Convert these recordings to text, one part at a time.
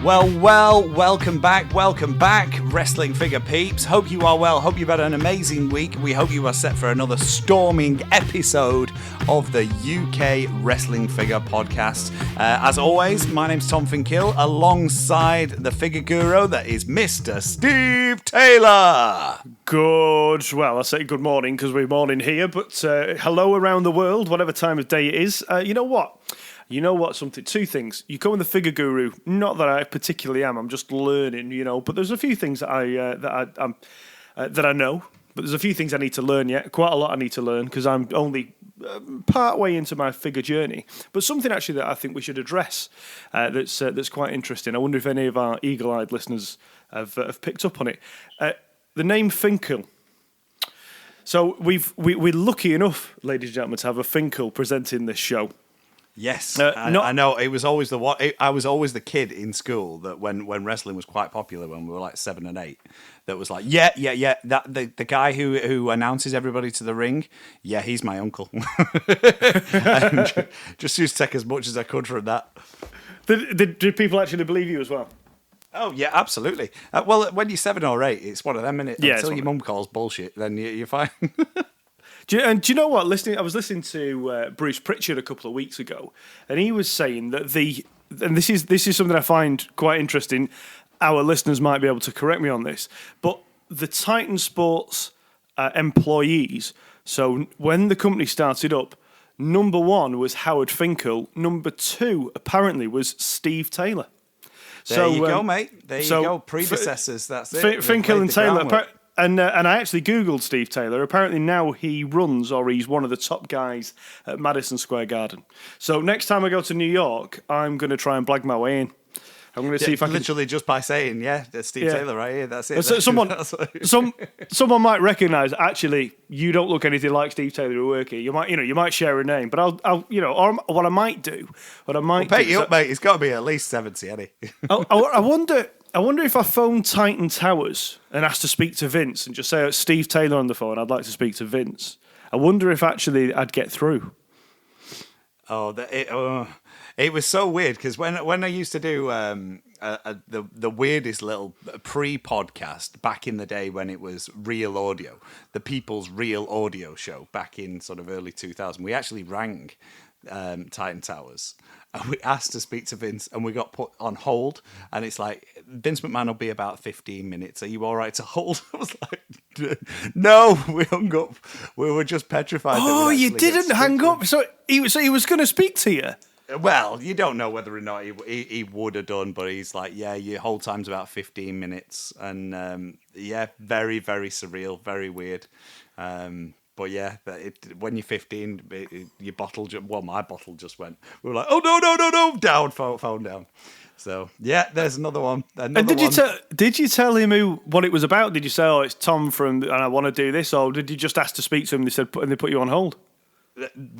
Welcome back, wrestling figure peeps. Hope you are well, hope you've had an amazing week. We hope you are set for another storming episode of the UK Wrestling Figure Podcast. As always, my name's Tom Finkill, alongside the figure guru that is Mr. Steve Taylor. Well, I say good morning because we're morning here, but hello around the world, whatever time of day it is. You know what? Two things. You call me the figure guru. Not that I particularly am. I'm just learning, But there's a few things that I know. But there's a few things I need to learn yet. Quite a lot I need to learn because I'm only part way into my figure journey. But something actually that I think we should address that's quite interesting. I wonder if any of our eagle-eyed listeners have picked up on it. The name Finkel. So we're lucky enough, ladies and gentlemen, to have a Finkel presenting this show. Yes, I know. It was always I was always the kid in school that when wrestling was quite popular when we were like 7 and 8, that was like, yeah. That the guy who announces everybody to the ring, yeah, he's my uncle. And just used to take as much as I could from that. Did people actually believe you as well? Oh yeah, absolutely. Well, when you're 7 or 8, it's one of them, innit? Yeah, until your mum calls bullshit, then you're fine. Do you know what? I was listening to Bruce Pritchard a couple of weeks ago, and he was saying that and this is something I find quite interesting. Our listeners might be able to correct me on this, but the Titan Sports employees. So when the company started up, number 1 was Howard Finkel. Number 2 apparently was Steve Taylor. There you go, mate. There you go. Predecessors. That's it. Finkel and Taylor. And I actually Googled Steve Taylor. Apparently now he's one of the top guys at Madison Square Garden. So next time I go to New York, I'm going to try and blag my way in. I'm going to see if I can... Literally just by saying, that's Steve Taylor right here. That's it. So someone might recognise, actually, you don't look anything like Steve Taylor who work here. You might share a name, but I'll or what I might do, pay you up, mate. He's got to be at least 70, hasn't he? I wonder if I phone Titan Towers and ask to speak to Vince and just say, Steve Taylor on the phone, I'd like to speak to Vince. I wonder if actually I'd get through. It was so weird because when I used to do the weirdest little pre-podcast back in the day when it was Real Audio, the People's Real Audio show back in sort of early 2000, we actually rang Titan Towers. And we asked to speak to Vince, and we got put on hold. And it's like, Vince McMahon will be about 15 minutes. Are you all right to hold? I was like, no, we hung up. We were just petrified. Oh, you didn't hang up? So he was going to speak to you? Well, you don't know whether or not he would have done, but he's like, yeah, your hold time's about 15 minutes. And very, very surreal, very weird. But yeah, when you're 15, your bottle, my bottle just went. We were like, oh, no, down, phone down. So yeah, there's another one. Did you tell him what it was about? Did you say, it's Tom and I want to do this? Or did you just ask to speak to him and they put you on hold?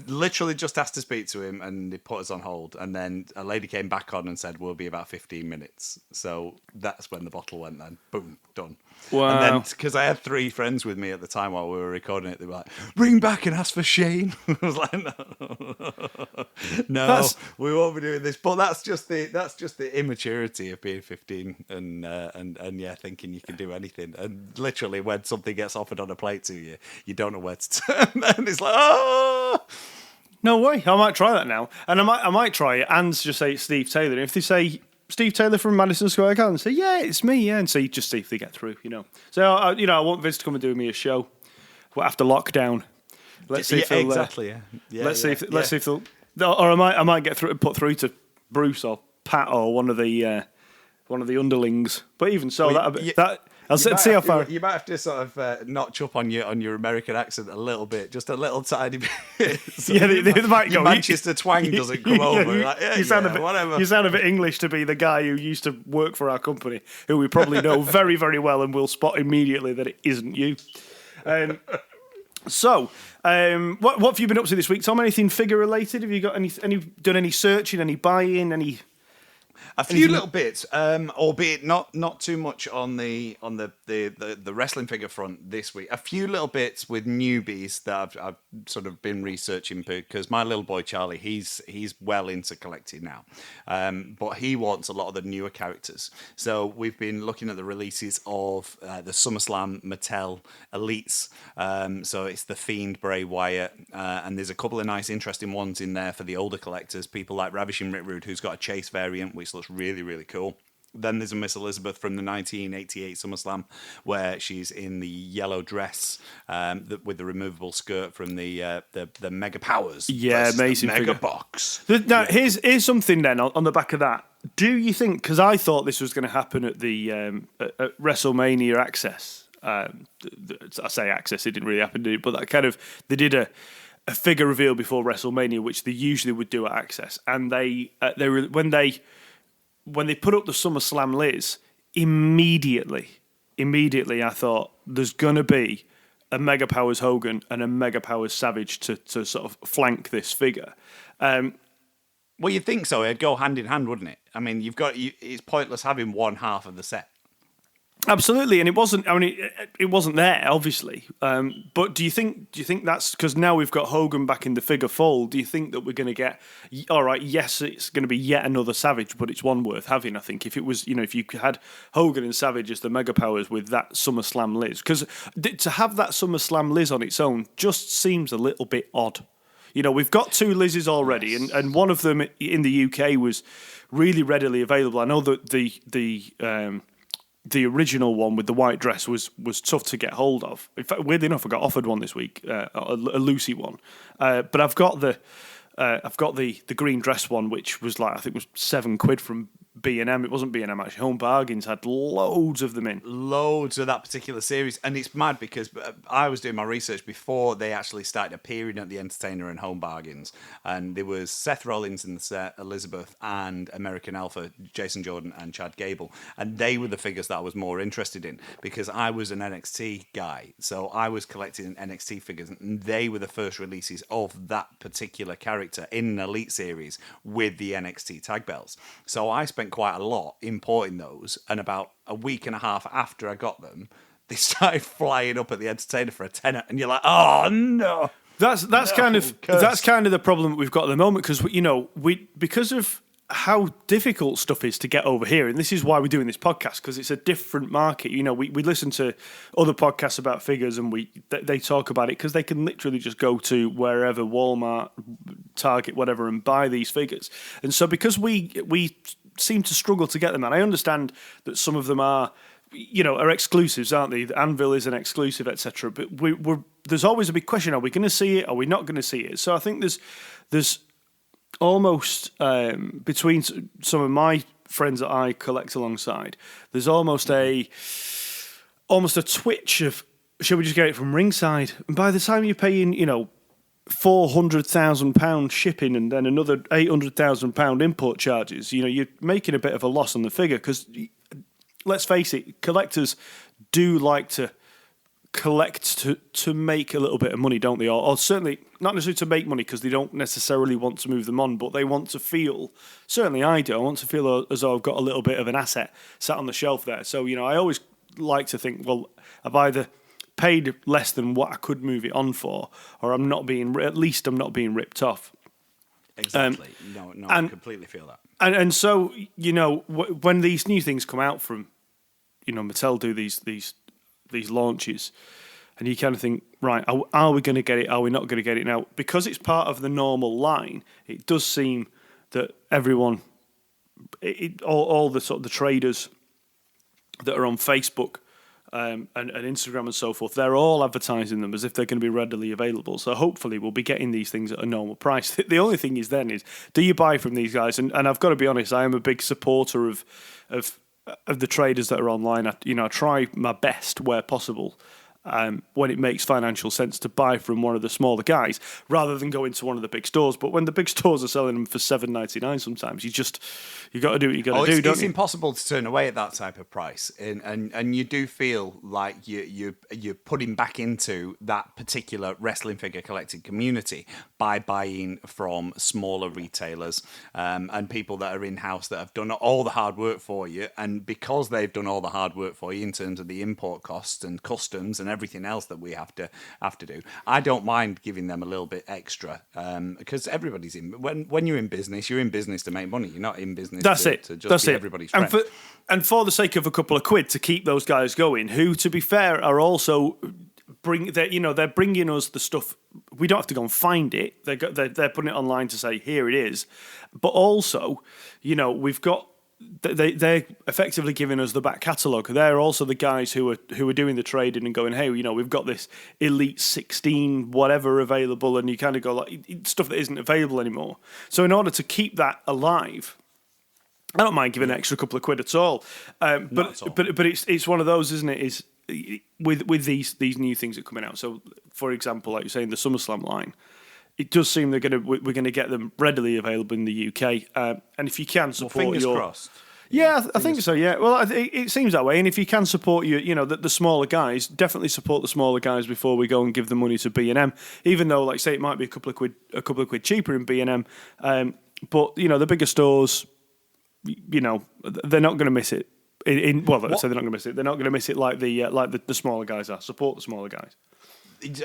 Literally just asked to speak to him and they put us on hold, and then a lady came back on and said we'll be about 15 minutes. So that's when the bottle went. Then boom, done. Wow. And then because I had 3 friends with me at the time while we were recording it, they were like, ring back and ask for Shane. I was like, no, we won't be doing this. But that's just the immaturity of being 15 and thinking you can do anything. And literally when something gets offered on a plate to you, you don't know where to turn. And it's like, oh. No way. I might try that now. And I might try it and just say it's Steve Taylor. If they say Steve Taylor from Madison Square Garden, say, yeah, it's me, yeah. And so you just see if they get through, So, I want Vince to come and do me a show after lockdown. Let's see if they'll... Exactly, yeah. Let's see if they'll... Or I might get put through to Bruce or Pat or one of the underlings. But even so, I'll see how far. You might have to sort of notch up on your American accent a little bit, just a little tiny bit. So they might go. Manchester twang doesn't come over. You sound a bit English to be the guy who used to work for our company, who we probably know very, very well, and will spot immediately that it isn't you. So, what have you been up to this week, Tom? Anything figure related? Have you got done any searching, any buying, any? A few little bits, albeit not too much on the wrestling figure front this week. A few little bits with newbies that I've sort of been researching because my little boy Charlie, he's well into collecting now, but he wants a lot of the newer characters. So we've been looking at the releases of the SummerSlam Mattel Elites. So it's the Fiend, Bray Wyatt, and there's a couple of nice, interesting ones in there for the older collectors. People like Ravishing Rick Rude, who's got a Chase variant, which looks really, really cool. Then there's a Miss Elizabeth from the 1988 SummerSlam, where she's in the yellow dress with the removable skirt from the Mega Powers. Yeah, amazing Mega figure. Box. Now, here's something then on the back of that. Do you think, because I thought this was going to happen at the at WrestleMania Access, I say Access, it didn't really happen, did it? But that kind of, they did a figure reveal before WrestleMania, which they usually would do at Access, and they when they put up the SummerSlam Liz, immediately I thought there's going to be a Mega Powers Hogan and a Mega Powers Savage to sort of flank this figure. Well, you'd think so. It'd go hand in hand, wouldn't it? I mean, it's pointless having one half of the set. Absolutely, and it wasn't. I mean, it wasn't there, obviously. But do you think that's because now we've got Hogan back in the figure fold? Do you think that we're going to get? All right, yes, it's going to be yet another Savage, but it's one worth having. I think if it was, if you had Hogan and Savage as the Mega Powers with that SummerSlam Liz, because to have that SummerSlam Liz on its own just seems a little bit odd. We've got two Liz's already, Yes. and one of them in the UK was really readily available. I know that the original one with the white dress was tough to get hold of. In fact, weirdly enough, I got offered one this week, a Lucy one. But I've got the green dress one, which was I think was £7 from B&M. It wasn't B&M actually. Home Bargains had loads of them in. Loads of that particular series, and it's mad because I was doing my research before they actually started appearing at the Entertainer and Home Bargains, and there was Seth Rollins in the set, Elizabeth, and American Alpha, Jason Jordan and Chad Gable, and they were the figures that I was more interested in because I was an NXT guy, so I was collecting NXT figures, and they were the first releases of that particular character in an Elite series with the NXT tag belts. So I spent quite a lot importing those, and about a week and a half after I got them, they started flying up at the Entertainer for a tenner, and you're like, oh no. That's kind of the problem that we've got at the moment because because of how difficult stuff is to get over here, and this is why we're doing this podcast because it's a different market. We listen to other podcasts about figures, and they talk about it because they can literally just go to wherever, Walmart, Target, whatever, and buy these figures. And so because we seem to struggle to get them, and I understand that some of them are exclusives, aren't they? The Anvil is an exclusive, etc. But there's always a big question: are we going to see it? Are we not going to see it? So I think there's almost between some of my friends that I collect alongside, there's almost a twitch of, shall we just get it from ringside? And by the time you're paying, £400,000 shipping and then another £800,000 import charges, you're making a bit of a loss on the figure because, let's face it, collectors do like to collect to make a little bit of money, don't they? Or certainly not necessarily to make money because they don't necessarily want to move them on, but they want to feel, certainly I do, I want to feel as though I've got a little bit of an asset sat on the shelf there. So, I always like to think, well, I've either paid less than what I could move it on for, or at least I'm not being ripped off. Exactly. I completely feel that. And so, when these new things come out from, Mattel do these launches, and you kind of think, right, are we going to get it? Are we not going to get it? Now, because it's part of the normal line, it does seem that everyone, all the sort of the traders that are on Facebook and Instagram and so forth, they're all advertising them as if they're going to be readily available. So hopefully we'll be getting these things at a normal price. The only thing is then is, do you buy from these guys? And I've got to be honest, I am a big supporter of the traders that are online. I try my best where possible. when it makes financial sense to buy from one of the smaller guys rather than go into one of the big stores. But when the big stores are selling them for $7.99, sometimes you got to do what you got to do. Don't It's you? impossible to turn away at that type of price, and you do feel like you're putting back into that particular wrestling figure collecting community by buying from smaller retailers and people that are in house that have done all the hard work for you, and because they've done all the hard work for you in terms of the import costs and customs and everything else that we have to do. I don't mind giving them a little bit extra because everybody's when you're in business to make money. You're not in business to just be everybody's friend. And for the sake of a couple of quid to keep those guys going, who, to be fair, are also they're bringing us the stuff. We don't have to go and find it. They're putting it online to say here it is, but also, we've got. They're effectively giving us the back catalogue. They're also the guys who are doing the trading and going, hey, we've got this Elite 16 whatever available, and you kind of go like stuff that isn't available anymore. So in order to keep that alive, I don't mind giving an extra couple of quid at all. But it's one of those, isn't it? Is with these new things that are coming out. So for example, like you're saying, the SummerSlam line. It does seem we're going to get them readily available in the UK, and if you can support fingers crossed. Yeah, I think so. Yeah, well, it seems that way. And if you can support the smaller guys, definitely support the smaller guys before we go and give the money to B&M. Even though, like say, it might be a couple of quid cheaper in B&M, but the bigger stores, they're not going to miss it. They're not going to miss it. They're not going to miss it like the smaller guys are. Support the smaller guys.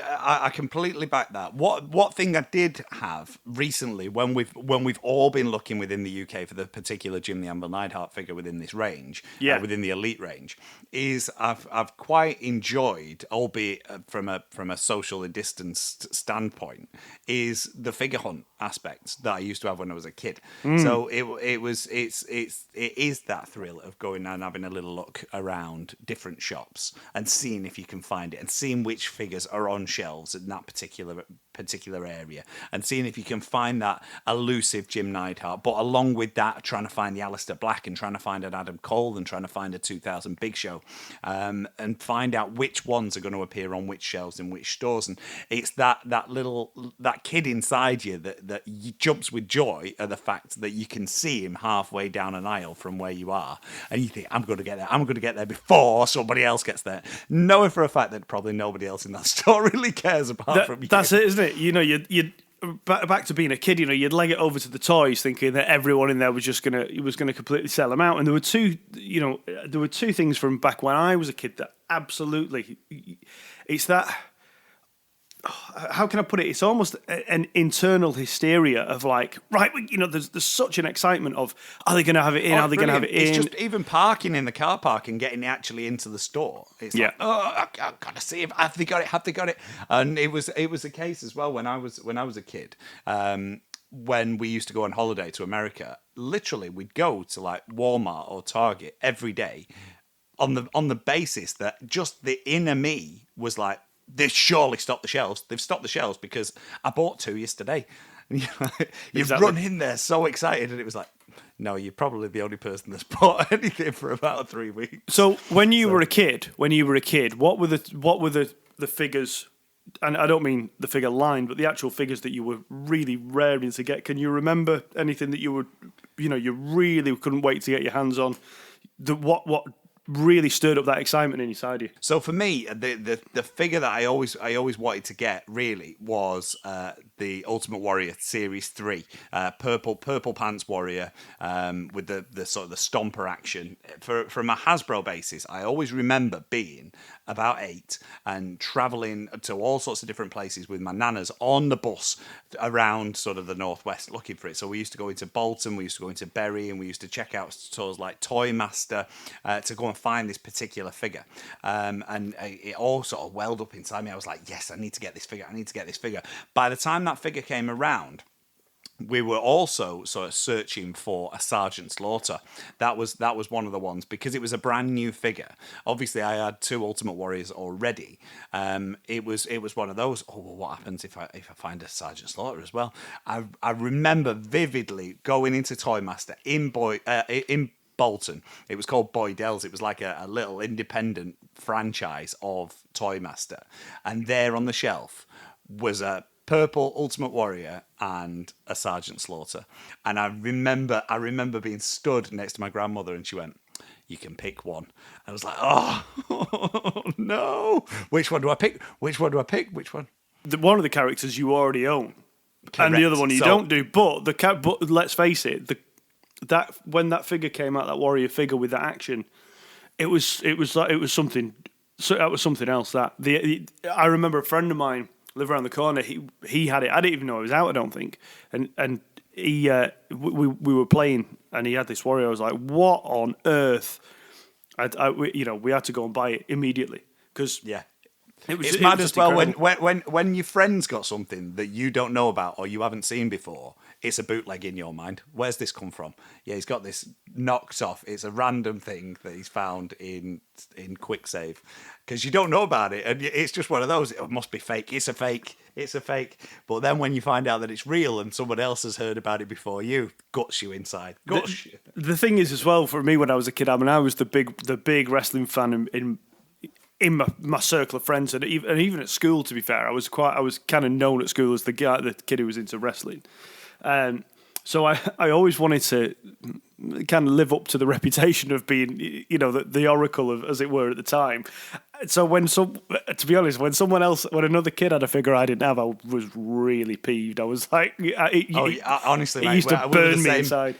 I completely back that. What thing I did have recently when we've all been looking within the UK for the particular Jim the Anvil Neidhart figure within this range, within the elite range, is I've quite enjoyed, albeit from a socially distanced standpoint, is the figure hunt aspect that I used to have when I was a kid. So it is that thrill of going and having a little look around different shops and seeing if you can find it and seeing which figures are on shelves in that particular area and seeing if you can find that elusive Jim Neidhart, but along with that trying to find the Aleister Black and trying to find an Adam Cole and trying to find a 2000 Big Show and find out which ones are going to appear on which shelves in which stores. And it's that kid inside you that jumps with joy at the fact that you can see him halfway down an aisle from where you are and you think, I'm going to get there before somebody else gets there, knowing for a fact that probably nobody else in that store really cares apart from you. That's it, isn't it? You'd back to being a kid. You'd leg it over to the toys, thinking that everyone in there was gonna completely sell them out. And there were two things from back when I was a kid that absolutely, it's that. How can I put it? It's almost an internal hysteria of like, right, there's such an excitement of, are they going to have it in? Are they going to have it in? It's just even parking in the car park and getting actually into the store. It's like, I've got to see if have they got it. And it was a case as well when I was a kid. When we used to go on holiday to America, literally we'd go to like Walmart or Target every day on the basis that just the inner me was like, they've surely stopped the shelves. They've stopped the shelves because I bought 2 yesterday. You've run in there so excited, and it was like, no, you're probably the only person that's bought anything for about 3 weeks. So when you were a kid, what were the figures? And I don't mean the figure line, but the actual figures that you were really raring to get. Can you remember anything that you really couldn't wait to get your hands on? What really stirred up that excitement inside you? So for me, the figure that I always wanted to get really was the Ultimate Warrior Series 3, purple pants warrior with the sort of the stomper action. From a Hasbro basis, I always remember being about 8 and travelling to all sorts of different places with my nanas on the bus around sort of the northwest looking for it. So we used to go into Bolton, we used to go into Bury, and we used to check out stores like Toy Master to go and find this particular figure. And it all sort of welled up inside me. I was like, yes, I need to get this figure. By the time that figure came around, we were also sort of searching for a Sergeant Slaughter. That was one of the ones because it was a brand new figure. Obviously, I had 2 Ultimate Warriors already. It was one of those. Oh, well, what happens if I find a Sergeant Slaughter as well? I remember vividly going into Toy Master in Bolton. It was called Boydell's. It was like a little independent franchise of Toy Master. And there on the shelf was a purple Ultimate Warrior and a Sergeant Slaughter. And I remember being stood next to my grandmother, and she went, "You can pick one." I was like, "Oh no! Which one do I pick? Which one do I pick? Which one?" One of the characters you already own, Correct. and the other one you don't do. But but let's face it, that when that figure came out, that Warrior figure with that action, it was something. So that was something else. I remember a friend of mine lived around the corner. He had it. I didn't even know it was out. I don't think. And he we were playing, and he had this Warrior. I was like, "What on earth?" We had to go and buy it immediately because It's mad as well when your friend's got something that you don't know about or you haven't seen before. It's a bootleg in your mind. Where's this come from? Yeah, he's got this knocked off. It's a random thing that he's found in Quick Save because you don't know about it, and it's just one of those. It must be fake. It's a fake. It's a fake. But then when you find out that it's real and someone else has heard about it before you, guts you inside. Guts you. The thing is, as well, for me when I was a kid, I mean, I was the big wrestling fan in my circle of friends, and even at school. To be fair, I was kind of known at school as the kid who was into wrestling. So I always wanted to kind of live up to the reputation of being, the oracle of, as it were, at the time. So to be honest, when another kid had a figure I didn't have, I was really peeved. I was like, honestly, it mate, used to burn me inside.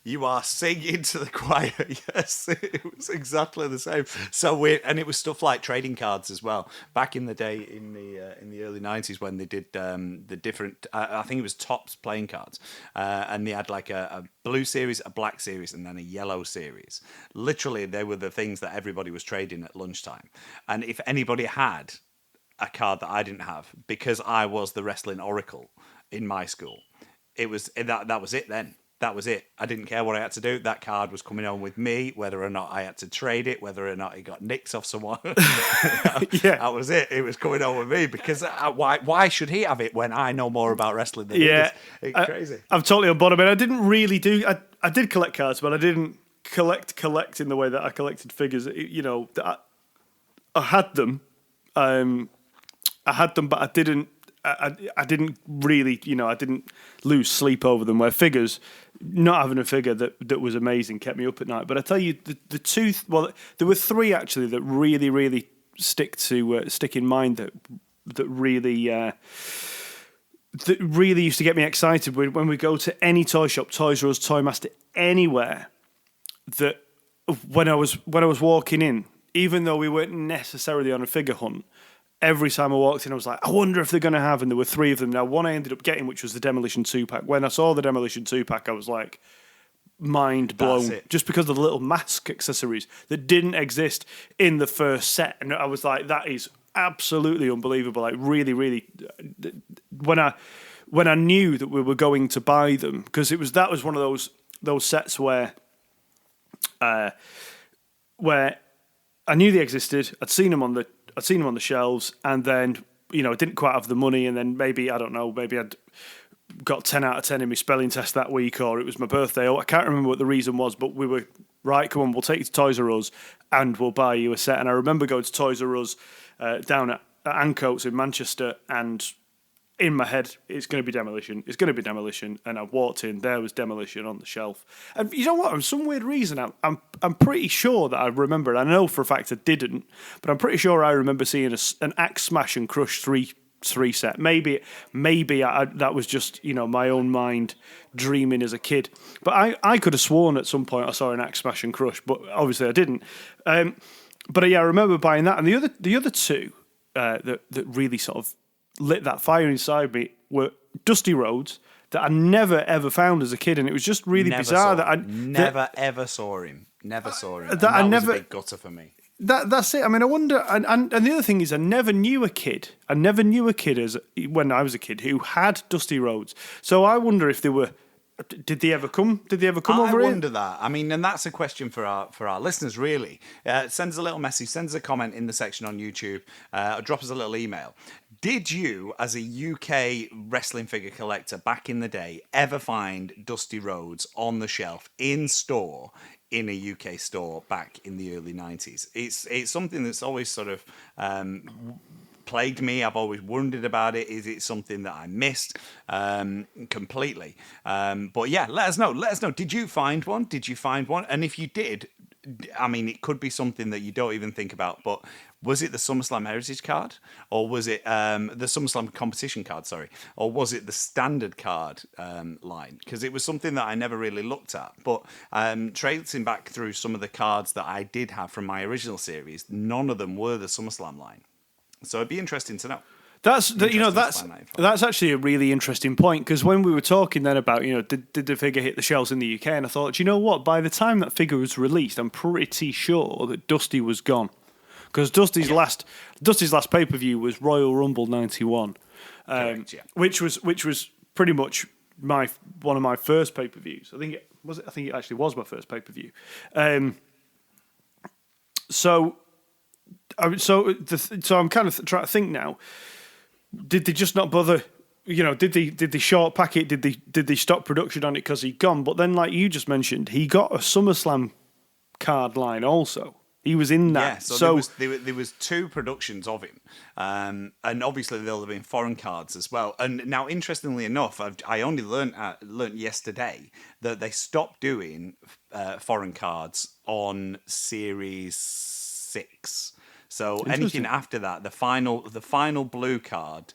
You are singing to the choir. Yes, it was exactly the same. So weird, and it was stuff like trading cards as well. Back in the day, in the early '90s, when they did the different, I think it was Topps playing cards, and they had like a blue series, a black series, and then a yellow series. Literally, they were the things that everybody was trading at lunchtime. And if anybody had a card that I didn't have, because I was the wrestling oracle in my school, it was that was it then. That was it. I didn't care what I had to do. That card was coming on with me, whether or not I had to trade it, whether or not it got nicked off someone. Yeah. That was it. It was coming on with me because why should he have it when I know more about wrestling than he does? It's crazy. I'm totally on board. I mean, I didn't really do... I did collect cards, but I didn't collect in the way that I collected figures. I had them. But I didn't... I didn't really, I didn't lose sleep over them. Where figures, not having a figure that was amazing kept me up at night. But I tell you, the two, there were three actually that really, really stick in mind that really used to get me excited when we go to any toy shop, Toys R Us, Toy Master, anywhere. That when I was walking in, even though we weren't necessarily on a figure hunt. Every time I walked in, I was like, I wonder if they're going to have, and there were three of them. Now, one I ended up getting, which was the Demolition 2-pack. When I saw the Demolition 2-pack, I was like, mind blown. Just because of the little mask accessories that didn't exist in the first set. And I was like, that is absolutely unbelievable. Like, really, really, when I knew that we were going to buy them, because that was one of those sets where I knew they existed. I'd seen them on the shelves, and then, didn't quite have the money, and then maybe I'd got 10 out of 10 in my spelling test that week, or it was my birthday. I can't remember what the reason was, but we were, right, come on, we'll take you to Toys R Us, and we'll buy you a set. And I remember going to Toys R Us down at Ancoats in Manchester, and in my head, it's going to be Demolition. It's going to be Demolition. And I walked in, there was Demolition on the shelf. And you know what? For some weird reason, I'm pretty sure that I remember. I know for a fact I didn't, but I'm pretty sure I remember seeing an Axe Smash and Crush 3 set. Maybe that was just my own mind dreaming as a kid. But I could have sworn at some point I saw an Axe Smash and Crush, but obviously I didn't. But yeah, I remember buying that. And the other two that really sort of lit that fire inside me were Dusty Rhodes that I never ever found as a kid, and it was just really bizarre that I never ever saw him. Never saw him. That was a big gutter for me. That's it. I mean, I wonder, and the other thing is, I never knew a kid when I was a kid who had Dusty Rhodes. So I wonder if they were. Did they ever come? Over here? I wonder that. I mean, and that's a question for our listeners, really. Send us a little message, send us a comment in the section on YouTube, or drop us a little email. Did you, as a UK wrestling figure collector back in the day, ever find Dusty Rhodes on the shelf in store in a UK store back in the early 90s. It's something that's always sort of plagued me. I've always wondered about it. Is it something that I missed completely? But yeah, let us know. Let us know. Did you find one? And if you did, I mean, it could be something that you don't even think about, but was it the SummerSlam Heritage card, or was it the SummerSlam Competition card, sorry, or was it the standard card line? Because it was something that I never really looked at. But tracing back through some of the cards that I did have from my original series, none of them were the SummerSlam line. So it'd be interesting to know. That's actually a really interesting point, because when we were talking then about, did the figure hit the shelves in the UK, and I thought, you know what, by the time that figure was released, I'm pretty sure that Dusty was gone, because Dusty's last pay-per-view was Royal Rumble '91, which was pretty much one of my first pay-per-views. I think it actually was my first pay-per-view. So I'm kind of trying to think now. Did they just not bother? Did they short pack it? Did they stop production on it because he'd gone? But then, like you just mentioned, he got a SummerSlam card line also. He was in that. Yeah, so there was two productions of him, and obviously there'll have been foreign cards as well. And now, interestingly enough, I only learnt yesterday that they stopped doing foreign cards on Series 6. So anything after that, the final blue card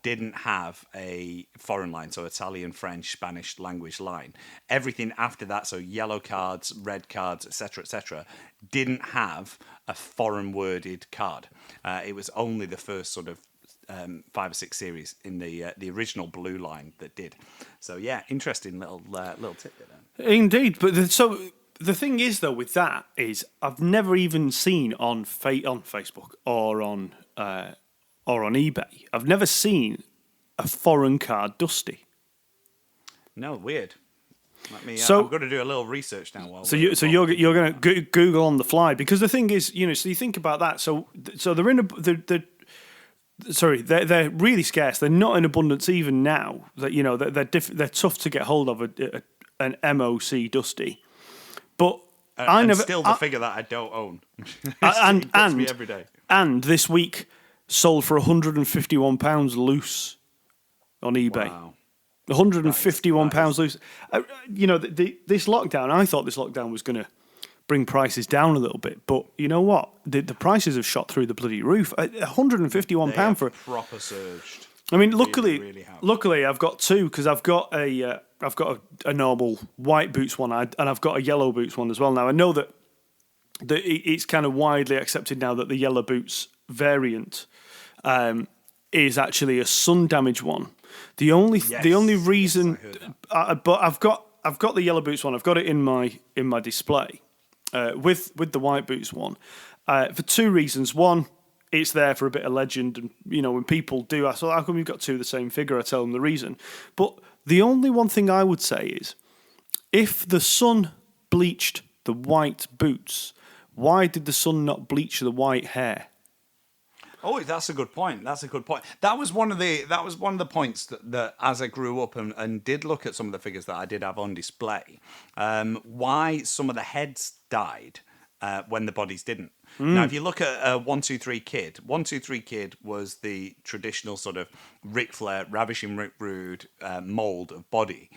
didn't have a foreign line, so Italian, French, Spanish language line. Everything after that, so yellow cards, red cards, etc., didn't have a foreign worded card. It was only the first sort of 5 or 6 series in the original blue line that did. So yeah, interesting little tidbit there. Indeed, but the thing is, though, with that is I've never even seen on Facebook or on eBay. I've never seen a foreign card Dusty. No, weird. I'm going to do a little research now. You're going to Google on the fly, because the thing is, so you think about that. So they're really scarce. They're not in abundance even now. That they're tough to get hold of an MOC Dusty. But the figure that I don't own. and me every day. And this week sold for £151 loose on eBay. Wow. £151 loose. This lockdown, I thought this lockdown was going to bring prices down a little bit, but you know what? The prices have shot through the bloody roof. £151 for proper surged. I mean, luckily, I've got two, because I've got a normal white boots one, and I've got a yellow boots one as well. Now I know that it's kind of widely accepted now that the yellow boots variant is actually a sun damage one. The only reason, but I've got the yellow boots one. I've got it in my display with the white boots one for two reasons. One, it's there for a bit of legend, and when people do ask, "Well, how come you've got two of the same figure?" I tell them the reason. But the only one thing I would say is, if the sun bleached the white boots, why did the sun not bleach the white hair? Oh, that's a good point. That was one of the points that as I grew up and did look at some of the figures that I did have on display, why some of the heads died when the bodies didn't. Now, if you look at 1-2-3 Kid, 1-2-3 Kid was the traditional sort of Ric Flair, Ravishing Rick Rude mold of body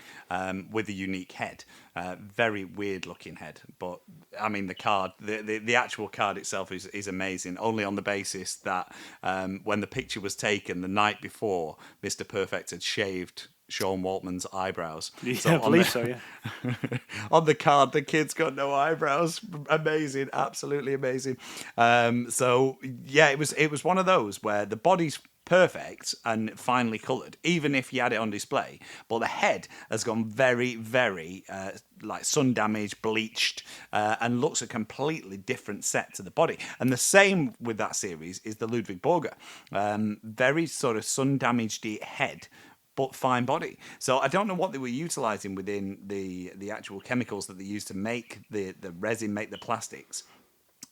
with a unique head. Very weird looking head. But, I mean, the card, the actual card itself is amazing, only on the basis that when the picture was taken the night before, Mr. Perfect had shaved Sean Waltman's eyebrows. Yeah, I believe so, yeah. On the card, the kid's got no eyebrows. Amazing, absolutely amazing. So yeah, it was one of those where the body's perfect and finely coloured, even if you had it on display, but the head has gone very, very like sun damaged, bleached, and looks a completely different set to the body. And the same with that series is the Ludwig Borger, very sort of sun damaged head, but fine body. So I don't know what they were utilising within the actual chemicals that they used to make the resin, make the plastics,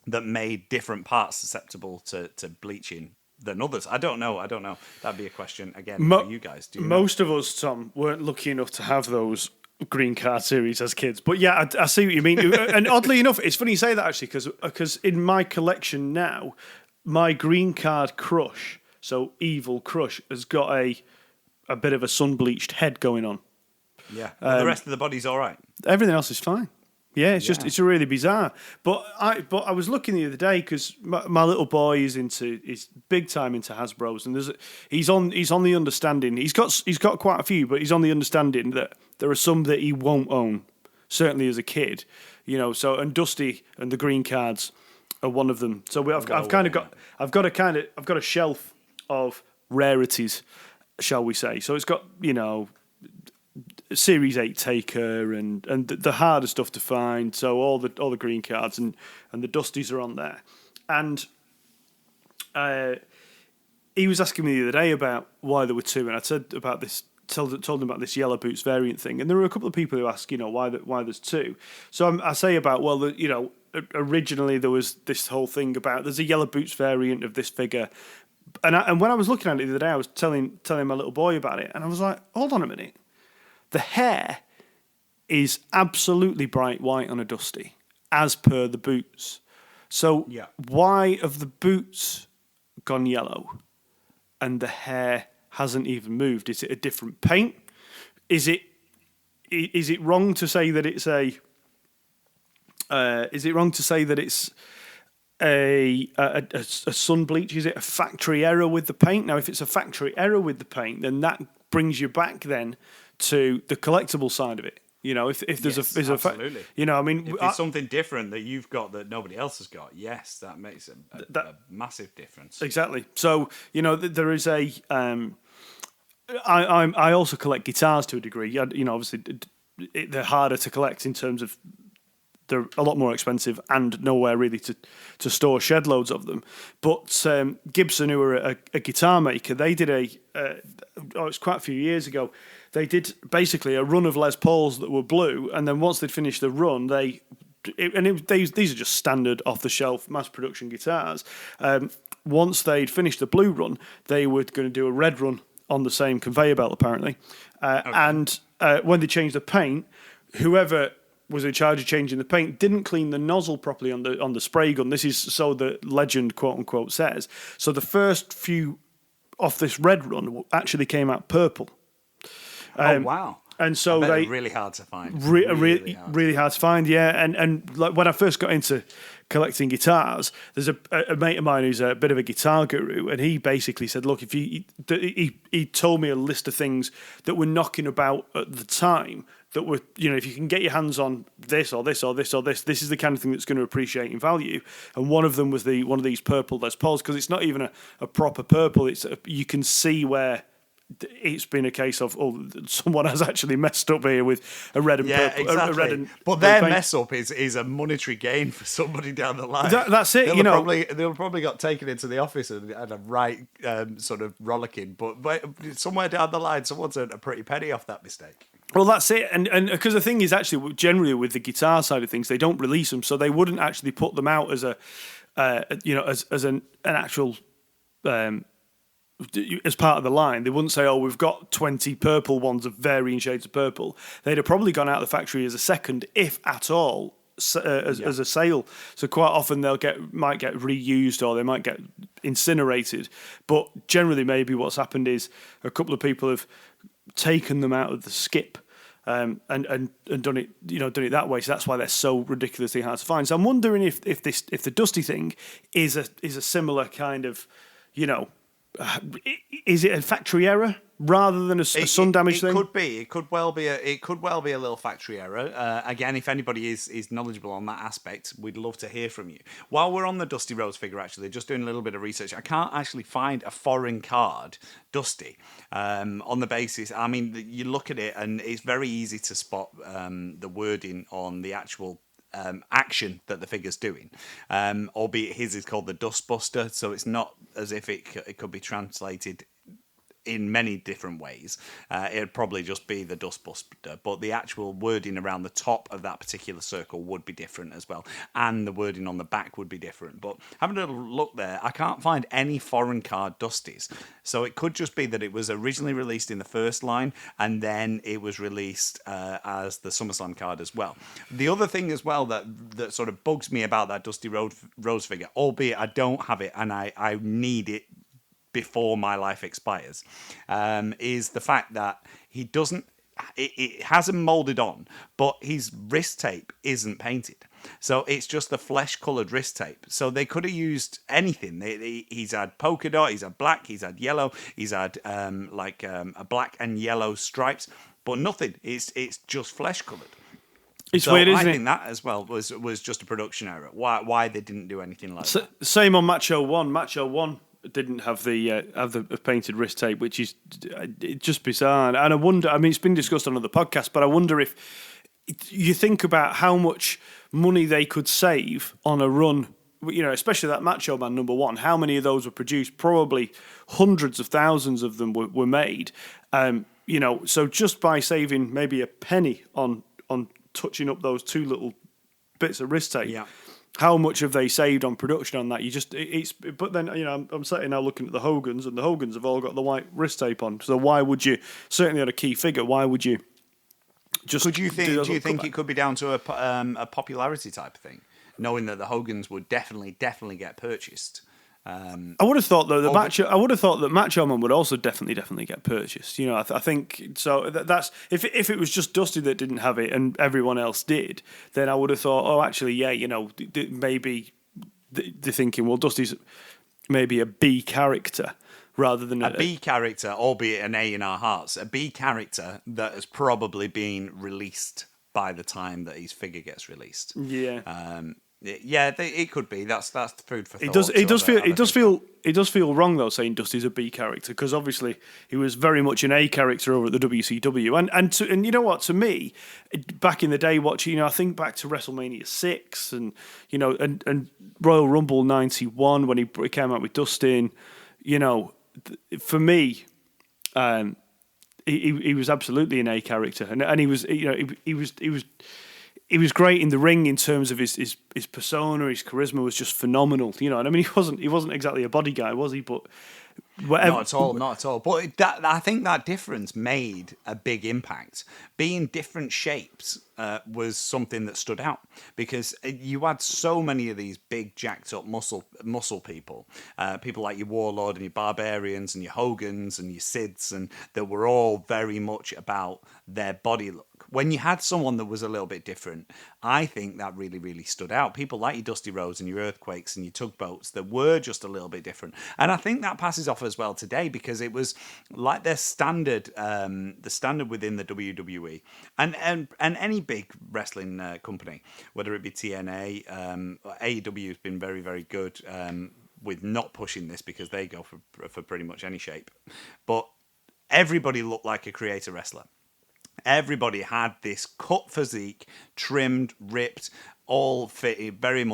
that made different parts susceptible to bleaching than others. I don't know. That'd be a question, again, for you guys. Do you know? Most of us, Tom, weren't lucky enough to have those green card series as kids. But yeah, I see what you mean. And oddly enough, it's funny you say that actually, because in my collection now, my green card Crush, so Evil Crush, has got a bit of a sun-bleached head going on. Yeah. The rest of the body's all right. Everything else is fine. Yeah, it's really bizarre. But I was looking the other day because my little boy is big time into Hasbro's, and he's on the understanding he's got quite a few, but he's on the understanding that there are some that he won't own, certainly as a kid, So and Dusty and the green cards are one of them. So I've got a shelf of rarities, shall we say? So it's got Series 8 Taker and the harder stuff to find. So all the green cards and the Dusties are on there. And he was asking me the other day about why there were two, and I said about this, told him about this Yellow Boots variant thing. And there were a couple of people who asked, why there's two. So I say about, originally there was this whole thing about there's a Yellow Boots variant of this figure. And when I was looking at it the other day, I was telling my little boy about it, and I was like, hold on a minute. The hair is absolutely bright white on a Dusty, as per the boots. So why have the boots gone yellow and the hair hasn't even moved? Is it a different paint? Is it wrong to say that it's a? Is it wrong to say that it's a sun bleach? Is it a factory error with the paint? Now, if it's a factory error with the paint, then that brings you back then to the collectible side of it. If there's absolutely. If there's something different that you've got that nobody else has got, yes, that makes a massive difference. Exactly. So there is a. I also collect guitars to a degree. Obviously they're harder to collect in terms of they're a lot more expensive and nowhere really to store shed loads of them. But Gibson, who are a guitar maker, they did it's quite a few years ago. They did basically a run of Les Pauls that were blue, and then once they'd finished the run, these are just standard off-the-shelf mass production guitars. Once they'd finished the blue run, they were going to do a red run on the same conveyor belt, apparently. Okay. And when they changed the paint, whoever was in charge of changing the paint didn't clean the nozzle properly on the spray gun. This is so the legend, quote unquote, says. So the first few off this red run actually came out purple. Oh wow! And so they're really hard to find. Really hard to find, yeah. And like when I first got into collecting guitars, there's a mate of mine who's a bit of a guitar guru, and he basically said, "Look, if he told me a list of things that were knocking about at the time that were, if you can get your hands on this or this or this or this is the kind of thing that's going to appreciate in value." And one of them was one of these purple Les Pauls, because it's not even a proper purple. You can see where it's been a case of someone has actually messed up here with a red and purple. Exactly. A red and but their mess up is a monetary gain for somebody down the line. That's it. They'll probably got taken into the office and a right sort of rollicking. But somewhere down the line, someone's earned a pretty penny off that mistake. Well, that's it, and because the thing is, actually, generally with the guitar side of things, they don't release them, so they wouldn't actually put them out as as an actual. As part of the line, they wouldn't say, we've got 20 purple ones of varying shades of purple. They'd have probably gone out of the factory as a second, if at all, as a sale. So quite often might get reused, or they might get incinerated. But generally, maybe what's happened is a couple of people have taken them out of the skip and done it that way. So that's why they're so ridiculously hard to find. So I'm wondering if the Dusty thing is a similar kind of, is it a factory error rather than a sun damage thing? It could be. It could well be a little factory error. Again, if anybody is knowledgeable on that aspect, we'd love to hear from you. While we're on the Dusty Rhodes figure, actually, just doing a little bit of research, I can't actually find a foreign card Dusty on the basis. I mean, you look at it and it's very easy to spot the wording on the actual action that the figure's doing, albeit his is called the Dustbuster, so it's not as if it could be translated in many different ways. It'd probably just be the dustbuster, but the actual wording around the top of that particular circle would be different as well, and the wording on the back would be different. But having a look there, I can't find any foreign card Dusties, so it could just be that it was originally released in the first line and then it was released as the SummerSlam card as well. The other thing as well that sort of bugs me about that Dusty Rhodes figure, albeit I don't have it and I need it before my life expires, is the fact that he doesn't. It hasn't molded on, but his wrist tape isn't painted. So it's just the flesh-coloured wrist tape. So they could have used anything. He's had polka dot, he's had black, he's had yellow, he's had a black and yellow stripes, but nothing. It's just flesh-coloured. It's weird, isn't it? I think that as well was just a production error. Why they didn't do anything like that? Same on Macho 1. Macho 1 didn't have the painted wrist tape, which is just bizarre. And I wonder, I mean, it's been discussed on other podcasts, but I wonder if you think about how much money they could save on a run, you know, especially that Macho Man #1. How many of those were produced? Probably hundreds of thousands of them were made. You know, so just by saving maybe a penny on touching up those two little bits of wrist tape, how much have they saved on production on that? But then, you know, I'm sitting now looking at the Hogans, and the Hogans have all got the white wrist tape on. So why would you, certainly on a key figure, why would you just? Do you think it could be down to a popularity type of thing, knowing that the Hogans would definitely get purchased? I would have thought that I would have thought that Macho Man would also definitely get purchased. You know, I think so. That's if it was just Dusty that didn't have it and everyone else did, then I would have thought, oh, actually, yeah, you know, maybe they're thinking, well, Dusty's maybe a B character rather than a B character, albeit an A in our hearts. A B character that has probably been released by the time that his figure gets released. Yeah. Yeah, it could be. That's food for thought. It does feel wrong though saying Dusty's a B character, because obviously he was very much an A character over at the WCW. And you know what? To me, back in the day, watching, you know, I think back to WrestleMania 6 and you know and Royal Rumble 91 when he came out with Dustin. You know, for me, he was absolutely an A character, and he was, you know, he was great in the ring in terms of his persona. His charisma was just phenomenal. You know, and I mean, he wasn't exactly a body guy, was he? But whatever. Not at all. But I think that difference made a big impact. Being different shapes was something that stood out, because you had so many of these big jacked up muscle people, people like your Warlord and your Barbarians and your Hogans and your Sids, and that were all very much about their body look. When you had someone that was a little bit different, I think that really, really stood out. People like your Dusty Rhodes and your Earthquakes and your Tugboats that were just a little bit different. And I think that passes off as well today, because it was like their standard, the standard within the WWE and any big wrestling company, whether it be TNA, AEW has been very, very good with not pushing this, because they go for pretty much any shape. But everybody looked like a creator wrestler. Everybody had this cut physique, trimmed, ripped, all fitted very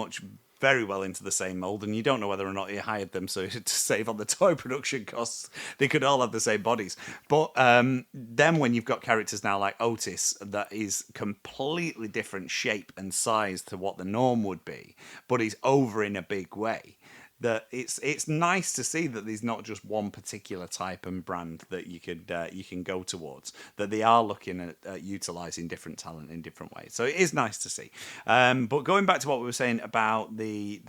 well into the same mold, and you don't know whether or not you hired them so to save on the toy production costs. They could all have the same bodies. But then when you've got characters now like Otis that is completely different shape and size to what the norm would be, but he's over in a big way, that it's nice to see that there's not just one particular type and brand that you can go towards, that they are looking at utilizing different talent in different ways. So it is nice to see. But going back to what we were saying about the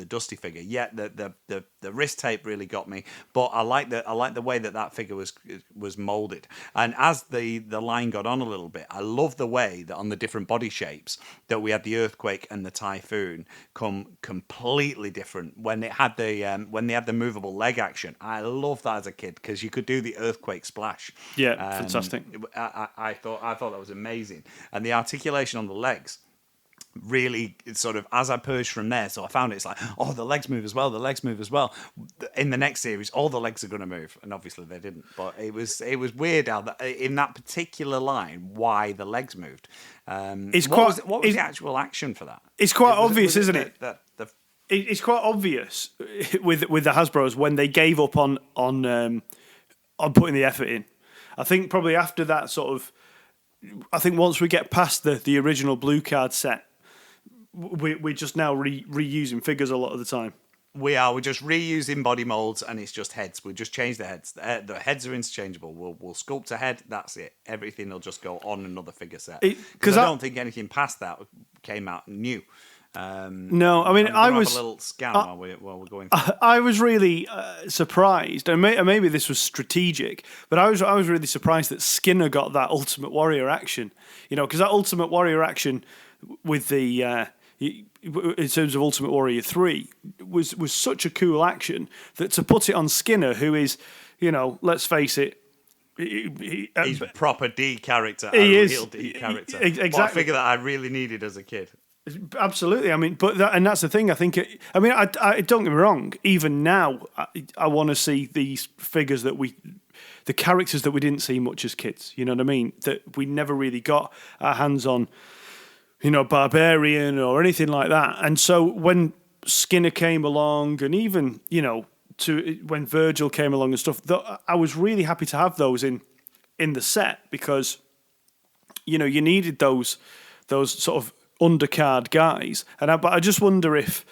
Dusty figure, yeah, the wrist tape really got me, but I like the way that figure was molded. And as the line got on a little bit, I love the way that on the different body shapes that we had the Earthquake and the Typhoon come completely different. When they had the movable leg action, I loved that as a kid, because you could do the Earthquake splash. Yeah, fantastic. I thought that was amazing, and the articulation on the legs really sort of, as I purged from there, so I found it's like, oh, the legs move as well. In the next series, all the legs are going to move, and obviously they didn't. But it was weird how that in that particular line why the legs moved. What was the actual action for that? It's quite obvious, isn't it? It's quite obvious with the Hasbros when they gave up on on putting the effort in. I think probably after that sort of, I think once we get past the original blue card set, we're just now reusing figures a lot of the time. We're just reusing body molds, and it's just heads. We just change the heads. The heads are interchangeable. We'll sculpt a head. That's it. Everything will just go on another figure set. Because I don't think anything past that came out new. No, I mean, I was have a little scan while we're going through. I was really surprised, and maybe this was strategic, but I was really surprised that Skinner got that Ultimate Warrior action. Because that Ultimate Warrior action with the in terms of Ultimate Warrior 3 was such a cool action that to put it on Skinner, who is, let's face it, he's a proper D character, real D character. Exactly. What a figure that I really needed as a kid. Absolutely. I mean, and that's the thing. I think. I don't get me wrong. Even now, I want to see these figures the characters that we didn't see much as kids. You know what I mean? That we never really got our hands on. Barbarian or anything like that. And so when Skinner came along, and even when Virgil came along and stuff, I was really happy to have those in the set because you needed those sort of undercard guys. But I just wonder if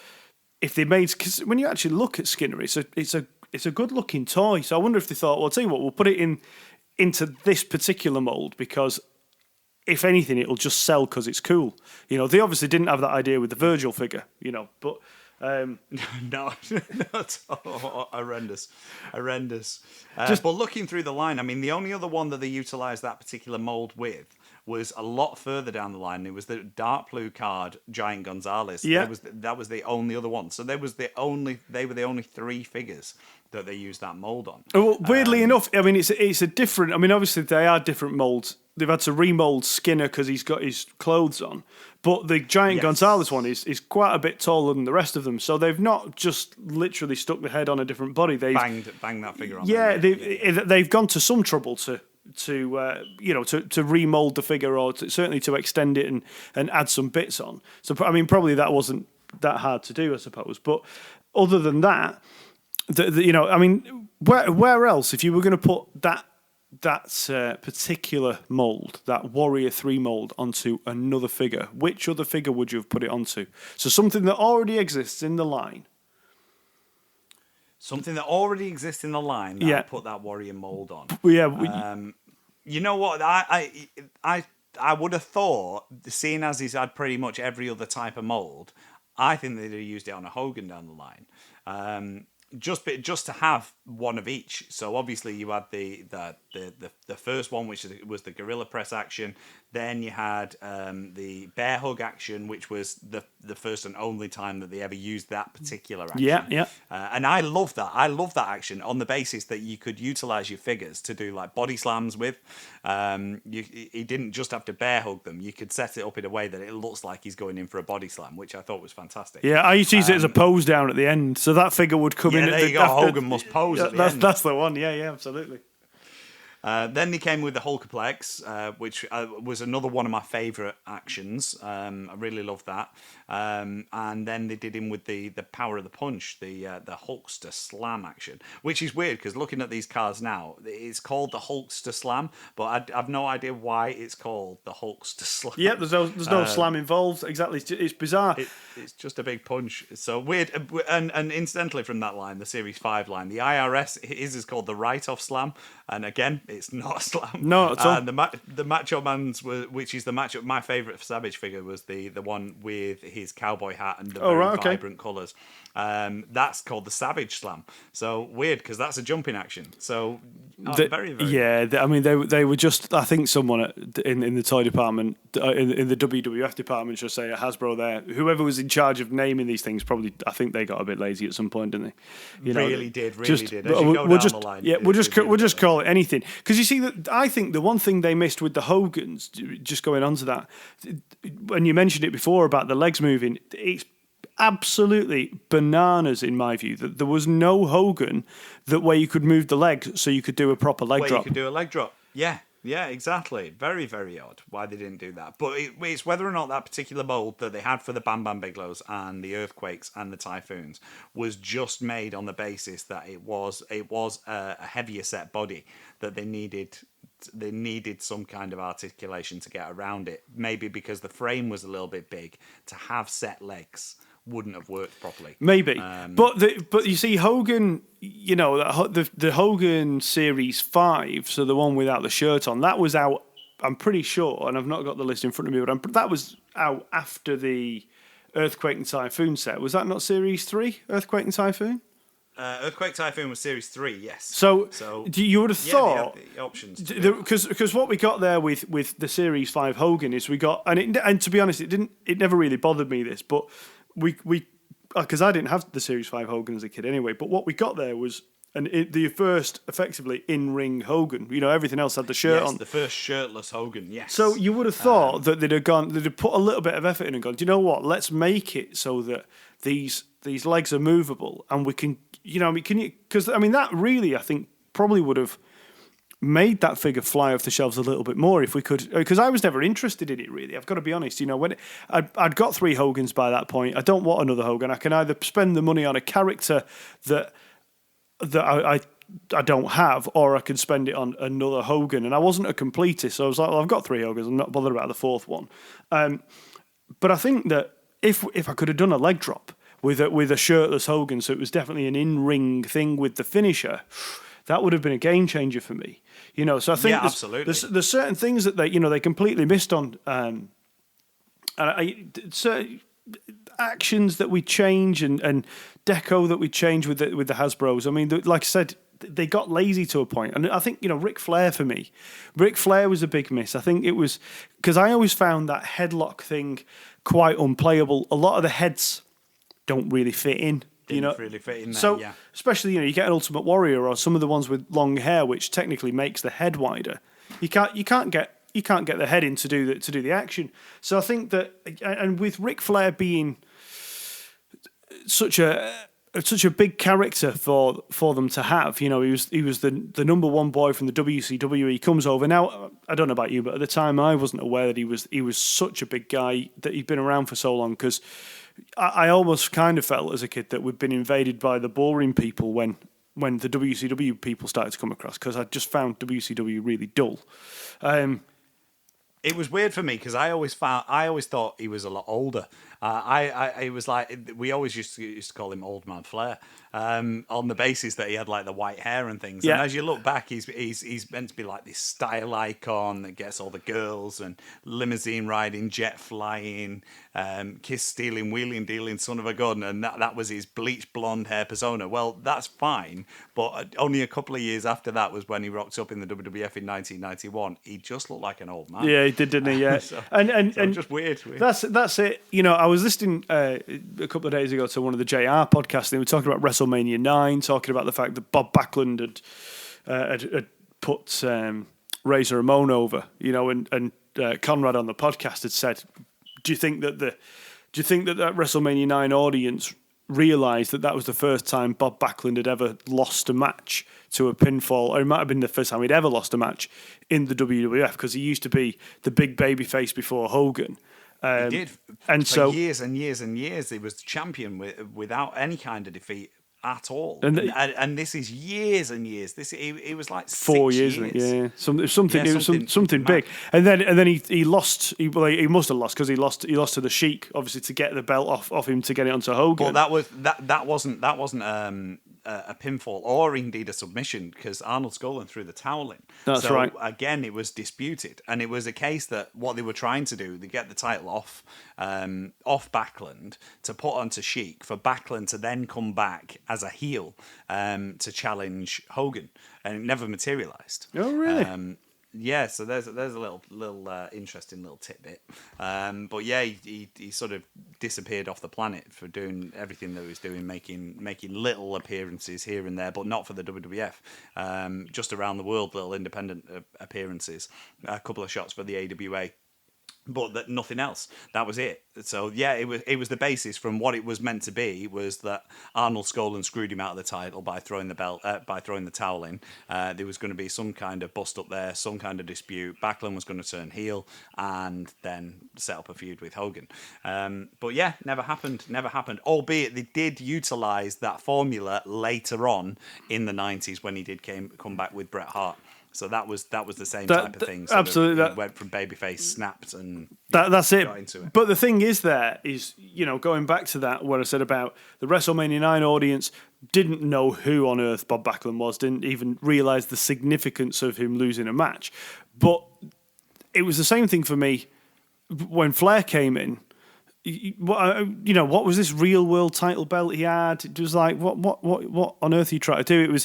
they made, because when you actually look at Skinner, it's a good looking toy. So I wonder if they thought, well, I'll tell you what, we'll put it into this particular mold because if anything, it'll just sell because it's cool. They obviously didn't have that idea with the Virgil figure, but no, horrendous. But looking through the line, I mean, the only other one that they utilised that particular mold with was a lot further down the line. It was the dark blue card Giant Gonzalez. Yeah. That was the only other one. So they were the only 3 figures that they used that mold on. Well, weirdly enough, I mean, it's a different. I mean, obviously they are different molds. They've had to remold Skinner because he's got his clothes on, but the Giant Gonzalez one is quite a bit taller than the rest of them. So they've not just literally stuck the head on a different body. They've banged that figure on. Yeah, they've gone to some trouble to remold the figure, or certainly to extend it and add some bits on. So I mean, probably that wasn't that hard to do, I suppose. But other than that, I mean, where else, if you were going to put that particular mold, that Warrior 3 mold, onto another figure, which other figure would you have put it onto? So something that already exists in the line. Something that already exists in the line that I put that Warrior mold on. Yeah. You know what? I would have thought, seeing as he's had pretty much every other type of mold, I think they'd have used it on a Hogan down the line. Just to have one of each. So obviously you had the first one, which was the Gorilla Press action. Then you had the Bear Hug action, which was the first and only time that they ever used that particular action. Yeah. And I love that. I love that action on the basis that you could utilize your figures to do like body slams with. He didn't just have to bear hug them. You could set it up in a way that it looks like he's going in for a body slam, which I thought was fantastic. Yeah, I used to use it as a pose down at the end, so that figure would come in. Yeah, there you go. Hogan must pose at the end. That's the one. Yeah, absolutely. Then they came with the Hulkaplex, which was another one of my favourite actions. I really loved that. And then they did him with the Power of the Punch, the Hulkster Slam action, which is weird because looking at these cards now, it's called the Hulkster Slam, but I've no idea why it's called the Hulkster Slam. Yeah, there's no slam involved. Exactly, it's bizarre. It's just a big punch. It's so weird. And incidentally, from that line, the Series 5 line, the IRS is called the Write-Off Slam, and again, it's not a slam. No, it's all. The Macho Man's, which is the matchup. My favourite Savage figure was the one with his cowboy hat and the vibrant colours. That's called the Savage Slam. So weird because that's a jumping action. So very, very. Yeah, I mean they were just. I think someone in the toy department, in the WWF department, should say at Hasbro there, whoever was in charge of naming these things, probably I think they got a bit lazy at some point, didn't they? Really did. We'll just call it anything because you see that I think the one thing they missed with the Hogans, just going on to that, when you mentioned it before about the legs moving, it's absolutely bananas in my view that there was no Hogan where you could move the legs so you could do a proper leg drop. You could do a leg drop. Yeah. Yeah, exactly. Very, very odd why they didn't do that. But it's whether or not that particular mold that they had for the Bam Bam Biglows and the earthquakes and the typhoons was just made on the basis that it was a heavier set body that they needed some kind of articulation to get around it. Maybe because the frame was a little bit big, to have set legs wouldn't have worked properly. Maybe, but you see, Hogan, you know, the Hogan Series 5, so the one without the shirt on, that was out. I'm pretty sure, and I've not got the list in front of me, but that was out after the Earthquake and Typhoon set. Was that not Series 3, Earthquake and Typhoon? Earthquake Typhoon was Series 3, yes. So you would have thought the options because what we got there with the Series 5 Hogan is we got, and to be honest, it never really bothered me this, but we because I didn't have the Series 5 Hogan as a kid anyway, but what we got there was the first effectively in-ring Hogan. You know, everything else had the shirt on. The first shirtless Hogan, yes. So you would have thought that they'd have put a little bit of effort in and gone, do you know what, let's make it so that these legs are movable and we can, you know, I mean, because that really, I think, probably would have made that figure fly off the shelves a little bit more if we could, because I was never interested in it really. I've got to be honest. You know, when I'd got 3 Hogans by that point, I don't want another Hogan. I can either spend the money on a character that I don't have, or I can spend it on another Hogan. And I wasn't a completist, so I was like, well, I've got 3 Hogans. I'm not bothered about the 4th one. But I think that if I could have done a leg drop with a shirtless Hogan, so it was definitely an in-ring thing with the finisher, that would have been a game changer for me. You know, so I think there's certain things that they completely missed on, certain actions that we change and deco that we change with the Hasbros. I mean, like I said, they got lazy to a point. And I think, you know, Ric Flair for me, Ric Flair was a big miss. I think it was because I always found that headlock thing quite unplayable. A lot of the heads don't really fit in. Really fit in there, so especially, you know, you get an Ultimate Warrior or some of the ones with long hair, which technically makes the head wider. You can't get the head in to do the action. So I think that, and with Ric Flair being such a big character for them to have, you know, he was the number one boy from the WCW. He comes over now. I don't know about you, but at the time I wasn't aware that he was such a big guy, that he'd been around for so long, because I almost kind of felt as a kid that we'd been invaded by the boring people when the WCW people started to come across, because I just found WCW really dull. It was weird for me because I always thought he was a lot older. I was like, we always used to call him Old Man Flair, on the basis that he had like the white hair and things. Yeah. And as you look back, he's meant to be like this style icon that gets all the girls, and limousine riding, jet flying, kiss stealing, wheeling dealing, son of a gun, and that was his bleach blonde hair persona. Well, that's fine, but only a couple of years after that was when he rocked up in the WWF in 1991. He just looked like an old man. Yeah, he did, didn't he? Yeah, so and just weird. That's it. You know, I was listening a couple of days ago to one of the JR podcasts. They were talking about WrestleMania 9, talking about the fact that Bob Backlund had put Razor Ramon over. You know, and Conrad on the podcast had said, "Do you think that that WrestleMania 9 audience realised that was the first time Bob Backlund had ever lost a match to a pinfall, or it might have been the first time he'd ever lost a match in the WWF, because he used to be the big babyface before Hogan." He did, and for so years and years and years. He was the champion without any kind of defeat at all. And this is years and years. It was like 4 years. Yeah, something big. And then he lost. He must have lost because he lost to the Sheik, obviously, to get the belt off him to get it onto Hogan. But that wasn't a pinfall or indeed a submission, because Arnold Skolin threw the towel in. That's right. Again, it was disputed, and it was a case that what they were trying to do, they get the title off Backlund to put onto Sheik, for Backlund to then come back as a heel to challenge Hogan, and it never materialized. Oh, really? Yeah, so there's a little interesting little tidbit, but yeah, he sort of disappeared off the planet for doing everything that he was doing, making little appearances here and there, but not for the WWF, just around the world, little independent appearances, a couple of shots for the AWA. but that nothing else. That was it. So yeah, it was the basis from what it was meant to be, was that Arnold Skolin screwed him out of the title by throwing the towel in. There was going to be some kind of bust up there, some kind of dispute. Backlund was going to turn heel and then set up a feud with Hogan. But yeah, never happened. Albeit they did utilize that formula later on in the 90s when he did come back with Bret Hart. So that was the same type of thing. Absolutely, He went from babyface, snapped, and that's it. got into it. But the thing is, going back to that, what I said about the WrestleMania 9 audience didn't know who on earth Bob Backlund was, didn't even realise the significance of him losing a match. But it was the same thing for me when Flair came in. What was this real world title belt he had? It was like, what on earth are you trying to do?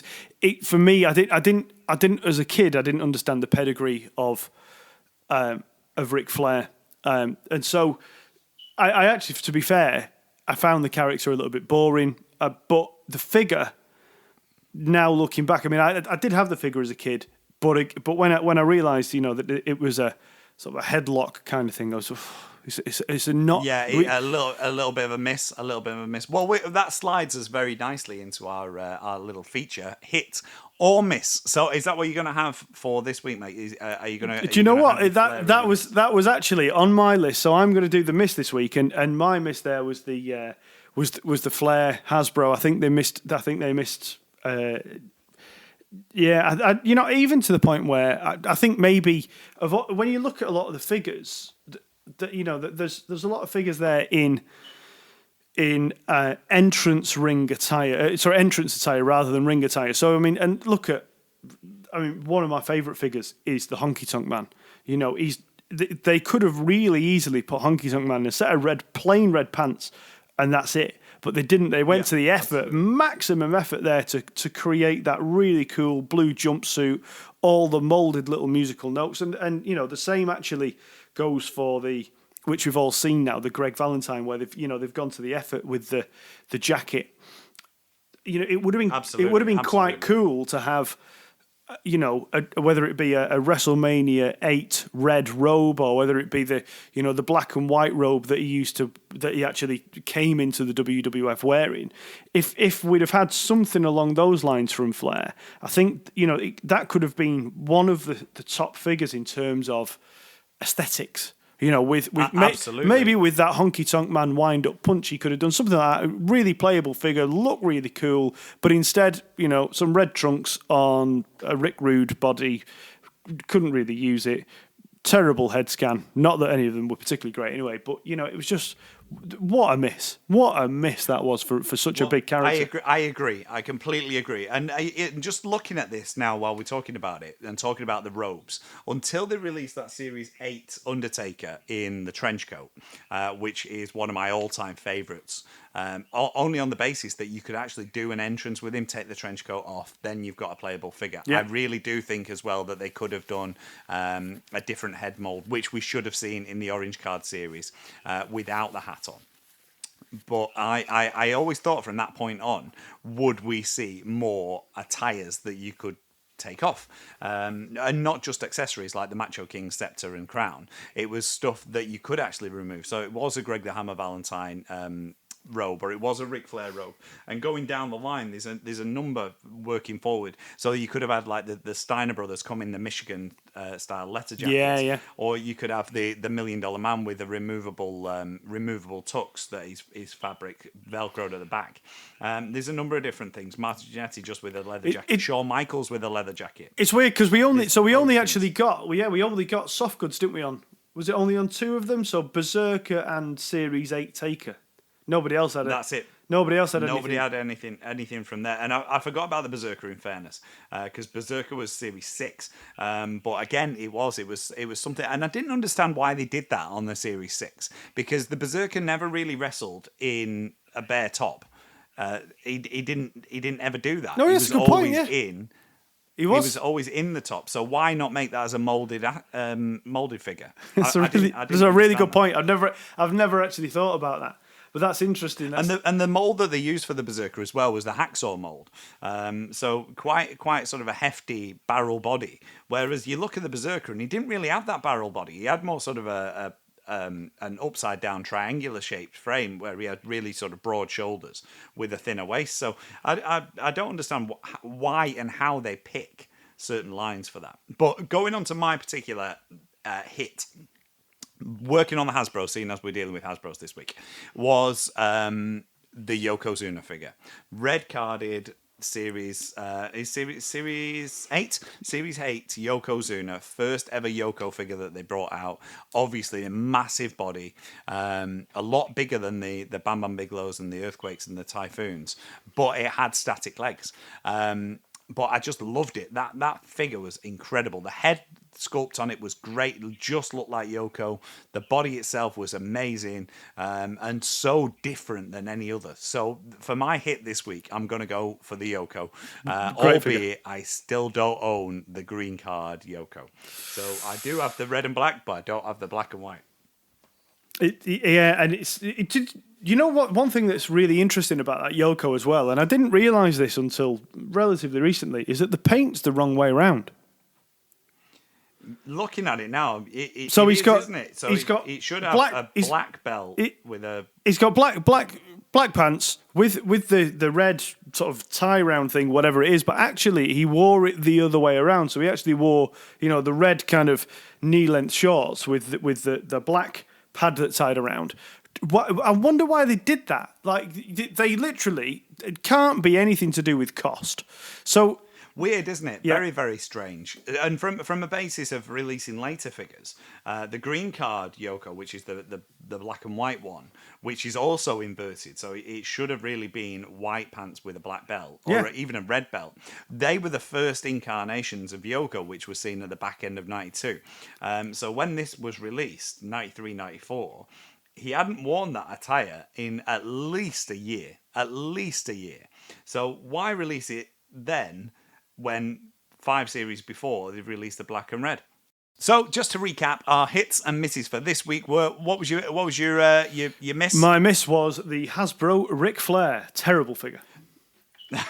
For me. I didn't as a kid. I didn't understand the pedigree of Ric Flair, and so I actually, to be fair, I found the character a little bit boring. But the figure, now looking back, I mean, I did have the figure as a kid, but when I realised, that it was a sort of a headlock kind of thing, I was. It's a not... Yeah, a little bit of a miss. Well, that slides us very nicely into our little feature, hit or miss. So is that what you're going to have for this week, mate? Are you going to... Do you know what? That was actually on my list, so I'm going to do the miss this week, and my miss there was the Flair Hasbro. I think they missed... even to the point where I think maybe... when you look at a lot of the figures... there's a lot of figures there in entrance attire rather than ring attire. So I mean, one of my favourite figures is the Honky Tonk Man. They could have really easily put Honky Tonk Man in a set of plain red pants, and that's it. But they didn't. They went to the effort, maximum effort there to create that really cool blue jumpsuit, all the moulded little musical notes, and the same actually goes for which we've all seen now, the Greg Valentine, where they've gone to the effort with the jacket. It would have been quite cool to have, whether it be a WrestleMania 8 red robe, or whether it be the black and white robe that he actually came into the WWF wearing. If we'd have had something along those lines from Flair, I think that could have been one of the top figures in terms of aesthetics. Maybe with that Honky Tonk Man wind up punch, he could have done something like that. A really playable figure, look really cool, but instead, some red trunks on a Rick Rude body, couldn't really use it. Terrible head scan. Not that any of them were particularly great anyway, but it was just what a miss. What a miss that was for such a big character. I agree. I completely agree. And just looking at this now while we're talking about it and talking about the robes, until they released that Series 8 Undertaker in the trench coat, which is one of my all-time favourites, only on the basis that you could actually do an entrance with him, take the trench coat off, then you've got a playable figure. Yeah. I really do think as well that they could have done a different head mould, which we should have seen in the Orange Card series without the hat on. But I always thought from that point on, would we see more attires that you could take off, and not just accessories like the Macho King scepter and crown. It was stuff that you could actually remove. So it was a Greg the Hammer Valentine robe, or it was a Ric Flair robe, and going down the line there's a number working forward, so you could have had like the Steiner brothers come in the Michigan style letter jackets, or you could have the $1 Million Man with the removable tux that is fabric velcroed at the back. There's a number of different things. Marty Jannetty just with a leather jacket, Shawn Michaels with a leather jacket. It's weird because we only actually got soft goods, didn't we? Was it only on 2 of them? So Berserker and Series 8 Taker. Nobody else had it. That's it. Nobody else had anything. Nobody had anything from there. And I forgot about the Berserker, in fairness, because Berserker was Series 6. But again, it was something. And I didn't understand why they did that on the Series 6, because the Berserker never really wrestled in a bare top. He didn't ever do that. No, that's a good point, yeah. He was always in the top, so why not make that as a molded figure? That's a really good point. I've never actually thought about that. But that's interesting. And the mold that they used for the Berserker as well was the hacksaw mold. So quite sort of a hefty barrel body. Whereas you look at the Berserker and he didn't really have that barrel body. He had more sort of a an upside down triangular shaped frame where he had really sort of broad shoulders with a thinner waist. So I don't understand why and how they pick certain lines for that. But going on to my particular hit, working on the Hasbro scene, as we're dealing with Hasbros this week, was the Yokozuna figure. Red carded series 8 Yokozuna, first ever Yoko figure that they brought out. Obviously a massive body, a lot bigger than the Bam Bam Biglows and the Earthquakes and the Typhoons, but it had static legs. But I just loved it. That figure was incredible. The head sculpt on it was great. It just looked like Yoko. The body itself was amazing, and so different than any other. So for my hit this week, I'm going to go for the Yoko. Albeit I still don't own the green card Yoko. So I do have the red and black, but I don't have the black and white. You know what? One thing that's really interesting about that Yoko as well, and I didn't realise this until relatively recently, is that the paint's the wrong way around. Looking at it now, it got, isn't it? So it should have a black belt with a. He's got black pants with the red sort of tie round thing, whatever it is. But actually, he wore it the other way around. So he actually wore, the red kind of knee length shorts with the black pad that tied around. I wonder why they did that. Like, they literally, it can't be anything to do with cost. So weird, isn't it? Yeah. Very, very strange. And from a basis of releasing later figures, the green card Yoko, which is the black and white one, which is also inverted, so it should have really been white pants with a black belt, or even a red belt. They were the first incarnations of Yoko, which was seen at the back end of 92. So when this was released, 93, 94, he hadn't worn that attire in at least a year. So why release it then when 5 series before they've released the black and red? So just to recap, our hits and misses for this week were, what was your miss? My miss was the Hasbro Ric Flair. Terrible figure.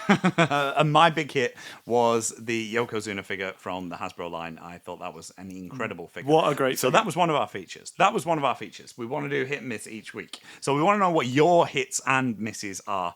And my big hit was the Yokozuna figure from the Hasbro line. I thought that was an incredible figure. What a great So figure. that was one of our features. We want to do hit and miss each week. So we want to know what your hits and misses are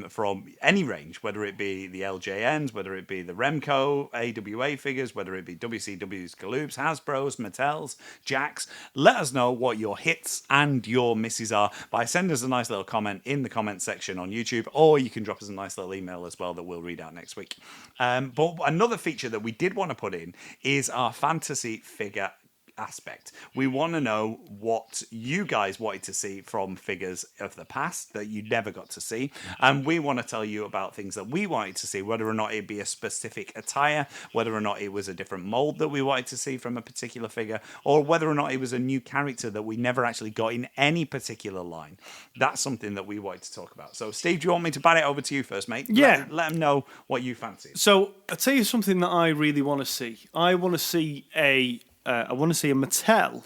from any range, whether it be the LJNs, whether it be the Remco, AWA figures, whether it be WCW's, Galoob's, Hasbro's, Mattel's, Jack's. Let us know what your hits and your misses are by sending us a nice little comment in the comment section on YouTube, or you can drop us a nice little email as well that we'll read out next week. But another feature that we did want to put in is our fantasy figure aspect. We want to know what you guys wanted to see from figures of the past that you never got to see, and we want to tell you about things that we wanted to see, whether or not it be a specific attire, whether or not it was a different mold that we wanted to see from a particular figure, or whether or not it was a new character that we never actually got in any particular line. That's something that we wanted to talk about. So Steve, do you want me to bat it over to you first, mate? Yeah. Let them know what you fancy. So I'll tell you something that I really want to see. I want to see a Mattel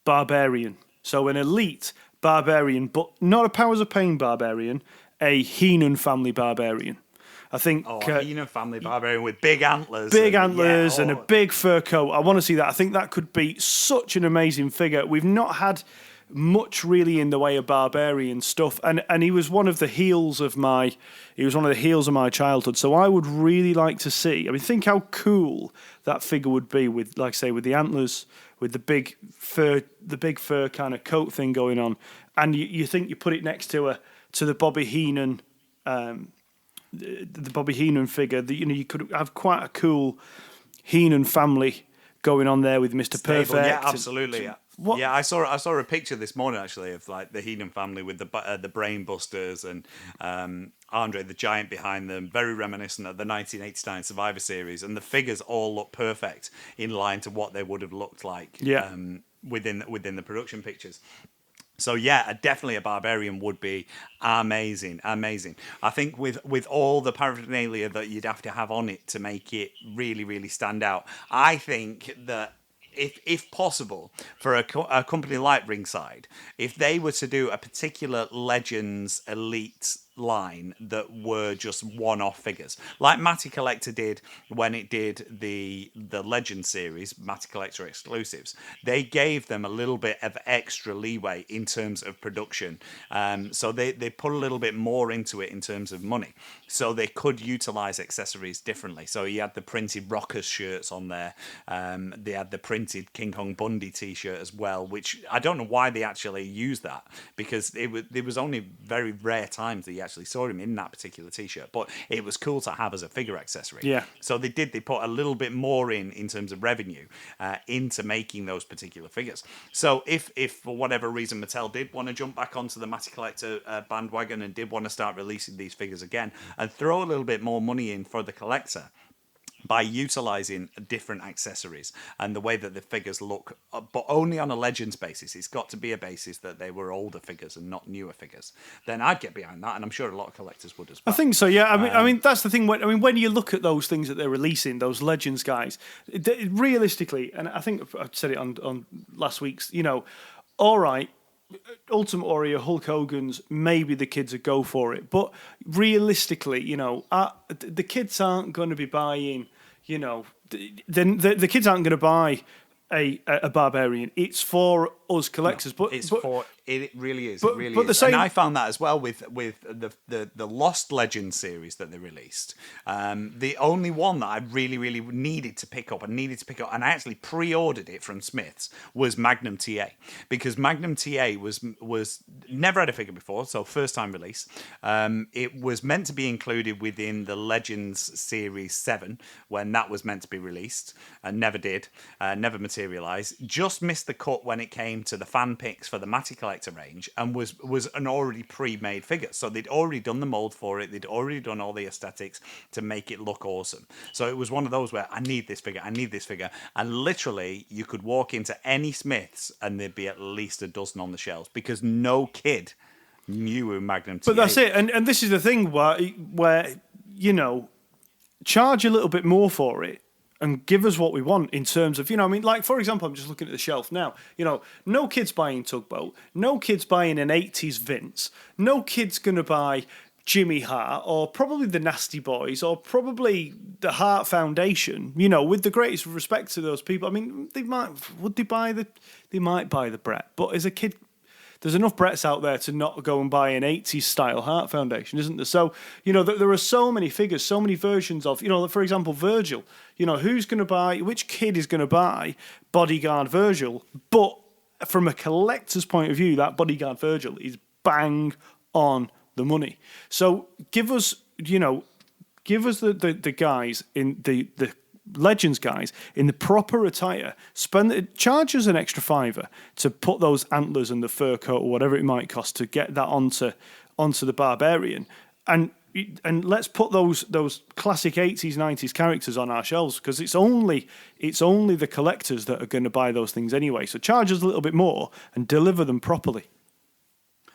Barbarian. So an elite Barbarian, but not a Powers of Pain Barbarian, a Heenan family Barbarian. I think a Heenan family Barbarian with big antlers. And a big fur coat. I want to see that. I think that could be such an amazing figure. We've not had much really in the way of Barbarian stuff, and he was one of the heels of my childhood. So I would really like to see. I mean, think how cool that figure would be with, like, say, with the antlers, with the big fur kind of coat thing going on, and you think you put it next to the Bobby Heenan, the Bobby Heenan figure. That you could have quite a cool Heenan family going on there with Mr. Perfect. Yeah, absolutely. Yeah, I saw a picture this morning actually of like the Heenan family with the Brain Busters and Andre the Giant behind them, very reminiscent of the 1989 Survivor Series, and the figures all look perfect in line to what they would have looked like within the production pictures. So yeah, definitely a Barbarian would be amazing. I think with all the paraphernalia that you'd have to have on it to make it really, really stand out, I think that if possible, for a company like Ringside, if they were to do a particular Legends Elite line that were just one-off figures, like Matty Collector did when it did the Legend series, Matty Collector exclusives. They gave them a little bit of extra leeway in terms of production, so they put a little bit more into it in terms of money, so they could utilize accessories differently. So you had the printed Rockers shirts on there, they had the printed King Kong Bundy t-shirt as well, which I don't know why they actually used that, because it was only very rare times that you actually saw him in that particular t-shirt, but it was cool to have as a figure accessory. Yeah. So they put a little bit more in terms of revenue into making those particular figures. So if for whatever reason Mattel did want to jump back onto the Matty Collector bandwagon and did want to start releasing these figures again and throw a little bit more money in for the collector by utilizing different accessories and the way that the figures look, but only on a Legends basis, it's got to be a basis that they were older figures and not newer figures, then I'd get behind that, and I'm sure a lot of collectors would as well. I think so, yeah. I mean that's the thing. When you look at those things that they're releasing, those Legends guys, realistically, and I think I said it on last week's, all right, Ultimate Warrior, Hulk Hogan's, maybe the kids would go for it. But realistically, the kids aren't going to be buying, the kids aren't going to buy a Barbarian. It's for us collectors. No, but it really is. But, it really but is. same, and I found that as well with the Lost Legends series that they released. The only one that I really, really needed to pick up, and I actually pre-ordered it from Smith's, was Magnum TA, because Magnum TA was never had a figure before, so first time release. It was meant to be included within the Legends Series 7 when that was meant to be released, and never did, never materialised. Just missed the cut when it came to the fan picks for the Matty Collector range, and was an already pre-made figure. So they'd already done the mold for it, they'd already done all the aesthetics to make it look awesome. So it was one of those where I need this figure, and literally you could walk into any Smith's and there'd be at least a dozen on the shelves, because no kid knew who Magnum TA. But that's it, and this is the thing where charge a little bit more for it and give us what we want in terms of, like, for example, I'm just looking at the shelf now. No kid's buying Tugboat. No kid's buying an 80s Vince. No kid's going to buy Jimmy Hart, or probably the Nasty Boys, or probably the Hart Foundation. With the greatest respect to those people. I mean, they might buy the Brett, but as a kid, there's enough Bretts out there to not go and buy an 80s style Hart Foundation, isn't there? So, there are so many figures, so many versions of, for example, Virgil. Which kid is going to buy Bodyguard Virgil? But from a collector's point of view, that Bodyguard Virgil is bang on the money. So give us the guys in the Legends guys in the proper attire, charge us an extra $5 to put those antlers and the fur coat or whatever it might cost to get that onto the Barbarian, and let's put those classic 80s 90s characters on our shelves, because it's only the collectors that are going to buy those things anyway. So charge us a little bit more and deliver them properly.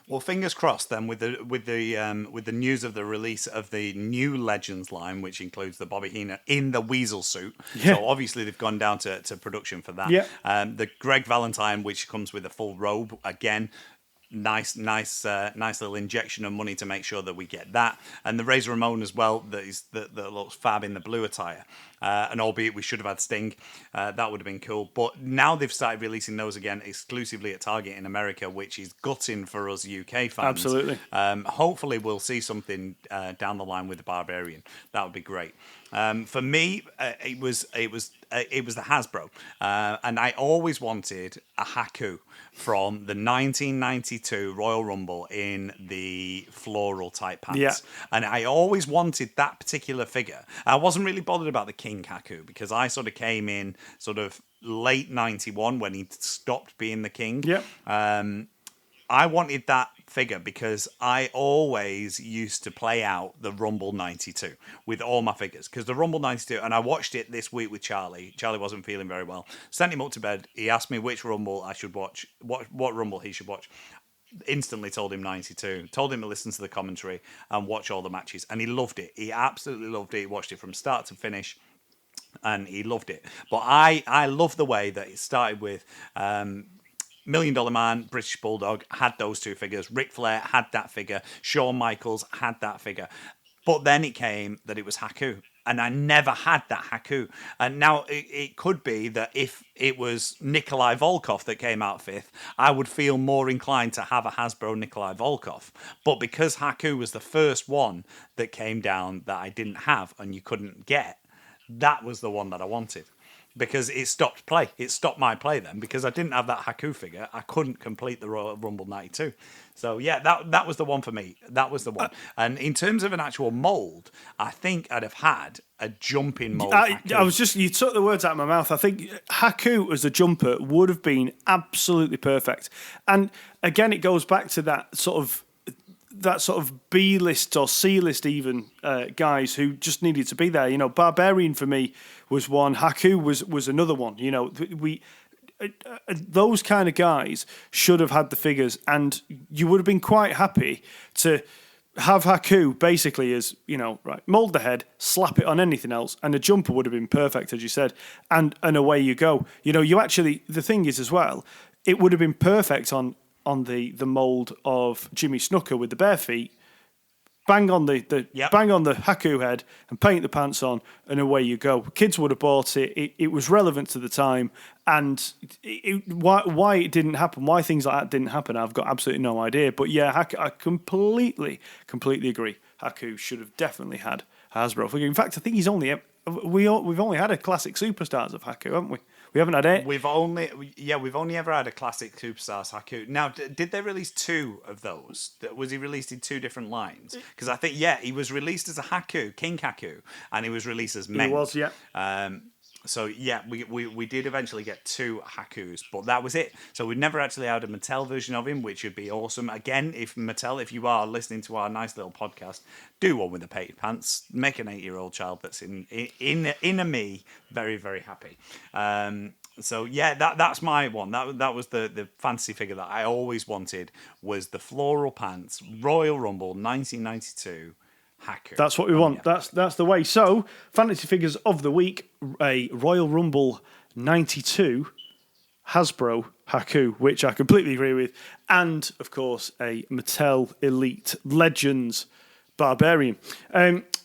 Well, fingers crossed then with the news of the release of the new Legends line, which includes the Bobby Heenan in the Weasel suit. Yeah. So obviously they've gone down to production for that. Yeah. The Greg Valentine, which comes with a full robe again. Nice little injection of money to make sure that we get that, and the Razor Ramon as well. That looks fab in the blue attire. And albeit we should have had Sting, that would have been cool. But now they've started releasing those again exclusively at Target in America, which is gutting for us UK fans. Absolutely. Hopefully we'll see something down the line with the Barbarian. That would be great. For me, it was the Hasbro, and I always wanted a Haku from the 1992 Royal Rumble in the floral type pants. Yeah. And I always wanted that particular figure. I wasn't really bothered about the King Haku, because I sort of came in sort of late 91 when he stopped being the king. Yeah. I wanted that figure because I always used to play out the Rumble 92 with all my figures, because the Rumble 92, and I watched it this week with Charlie. Charlie wasn't feeling very well. Sent him up to bed. He asked me which Rumble I should watch, what Rumble he should watch. Instantly told him 92, told him to listen to the commentary and watch all the matches, and he loved it. He absolutely loved it. He watched it from start to finish, and he loved it. But I love the way that it started with Million Dollar Man, British Bulldog had those two figures. Ric Flair had that figure. Shawn Michaels had that figure. But then it came that it was Haku. And I never had that Haku. And now it could be that if it was Nikolai Volkov that came out fifth, I would feel more inclined to have a Hasbro Nikolai Volkov. But because Haku was the first one that came down that I didn't have and you couldn't get, that was the one that I wanted. Because it stopped play. It stopped my play then. Because I didn't have that Haku figure, I couldn't complete the Royal Rumble 92. So yeah, that was the one for me. That was the one. And in terms of an actual mold, I think I'd have had a jumping mold. I was just, you took the words out of my mouth. I think Haku as a jumper would have been absolutely perfect. And again, it goes back to that sort of B-list or C-list even guys who just needed to be there. You know, Barbarian for me was one. Haku was another one. You know, those kind of guys should have had the figures, and you would have been quite happy to have Haku basically as, you know, right, mould the head, slap it on anything else, and the jumper would have been perfect, as you said, and away you go. You know, you actually, the thing is as well, it would have been perfect on the mould of Jimmy Snuka with the bare feet, bang on the bang on the Haku head and paint the pants on, and away you go. Kids would have bought it. It was relevant to the time, and why it didn't happen, why things like that didn't happen, I've got absolutely no idea. But yeah, I completely agree. Haku should have definitely had a Hasbro figure. In fact, I think we've only had a classic superstars of Haku, haven't we? We haven't had it. We've only ever had a classic Superstars Haku. Now, did they release two of those? Was he released in two different lines? Because I think, he was released as a Haku, King Haku, and he was released as men. He was, yeah. So yeah, we did eventually get two Hakus, but that was it. So we never actually had a Mattel version of him, which would be awesome. Again, if Mattel, if you are listening to our nice little podcast, do one with the painted pants. Make an 8-year-old child that's in a me very, very happy. So yeah, that's my one. That was the fantasy figure that I always wanted, was the floral pants Royal Rumble 1992. Haku. That's what we want. That's the way. So, fantasy figures of the week: a Royal Rumble 92 Hasbro Haku, which I completely agree with, and of course a Mattel Elite Legends Barbarian.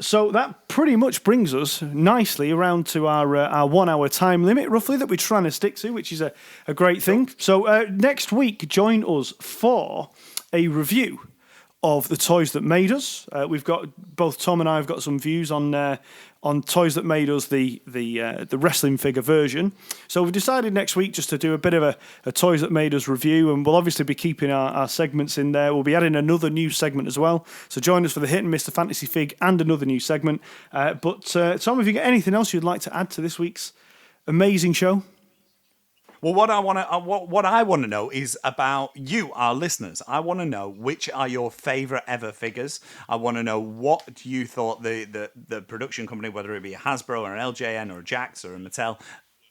So that pretty much brings us nicely around to our 1 hour time limit, roughly, that we're trying to stick to, which is a great thing. So next week, join us for a review of the toys that made us. We've got, both Tom and I have got some views on toys that made us the wrestling figure version. So we've decided next week just to do a bit of a toys that made us review, and we'll obviously be keeping our segments in there. We'll be adding another new segment as well. So join us for the Hit and Miss, the Fantasy Fig, and another new segment. But Tom, have you got anything else you'd like to add to this week's amazing show? Well, what I want to know is about you, our listeners. I want to know which are your favourite ever figures. I want to know what you thought the production company, whether it be a Hasbro or an LJN or a Jax or a Mattel,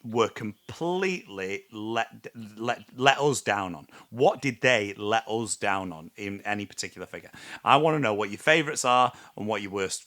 were completely let us down on. What did they let us down on in any particular figure? I want to know what your favourites are and what your worst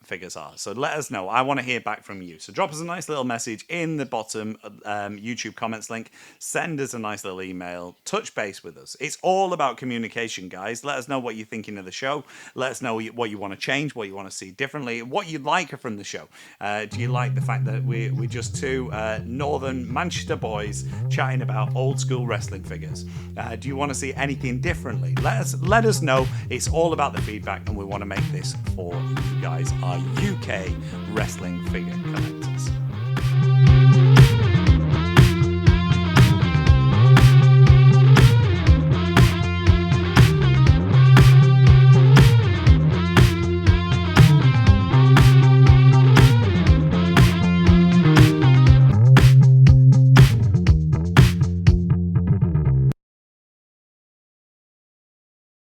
figures are. So let us know. I want to hear back from you. So drop us a nice little message in the bottom YouTube comments link. Send us a nice little email. Touch base with us. It's all about communication, guys. Let us know what you're thinking of the show. Let us know what you want to change, what you want to see differently, what you'd like from the show. Do you like the fact that we're just two northern Manchester boys chatting about old school wrestling figures? Do you want to see anything differently? Let us know. It's all about the feedback, and we want to make this for you guys, our UK wrestling figure collectors.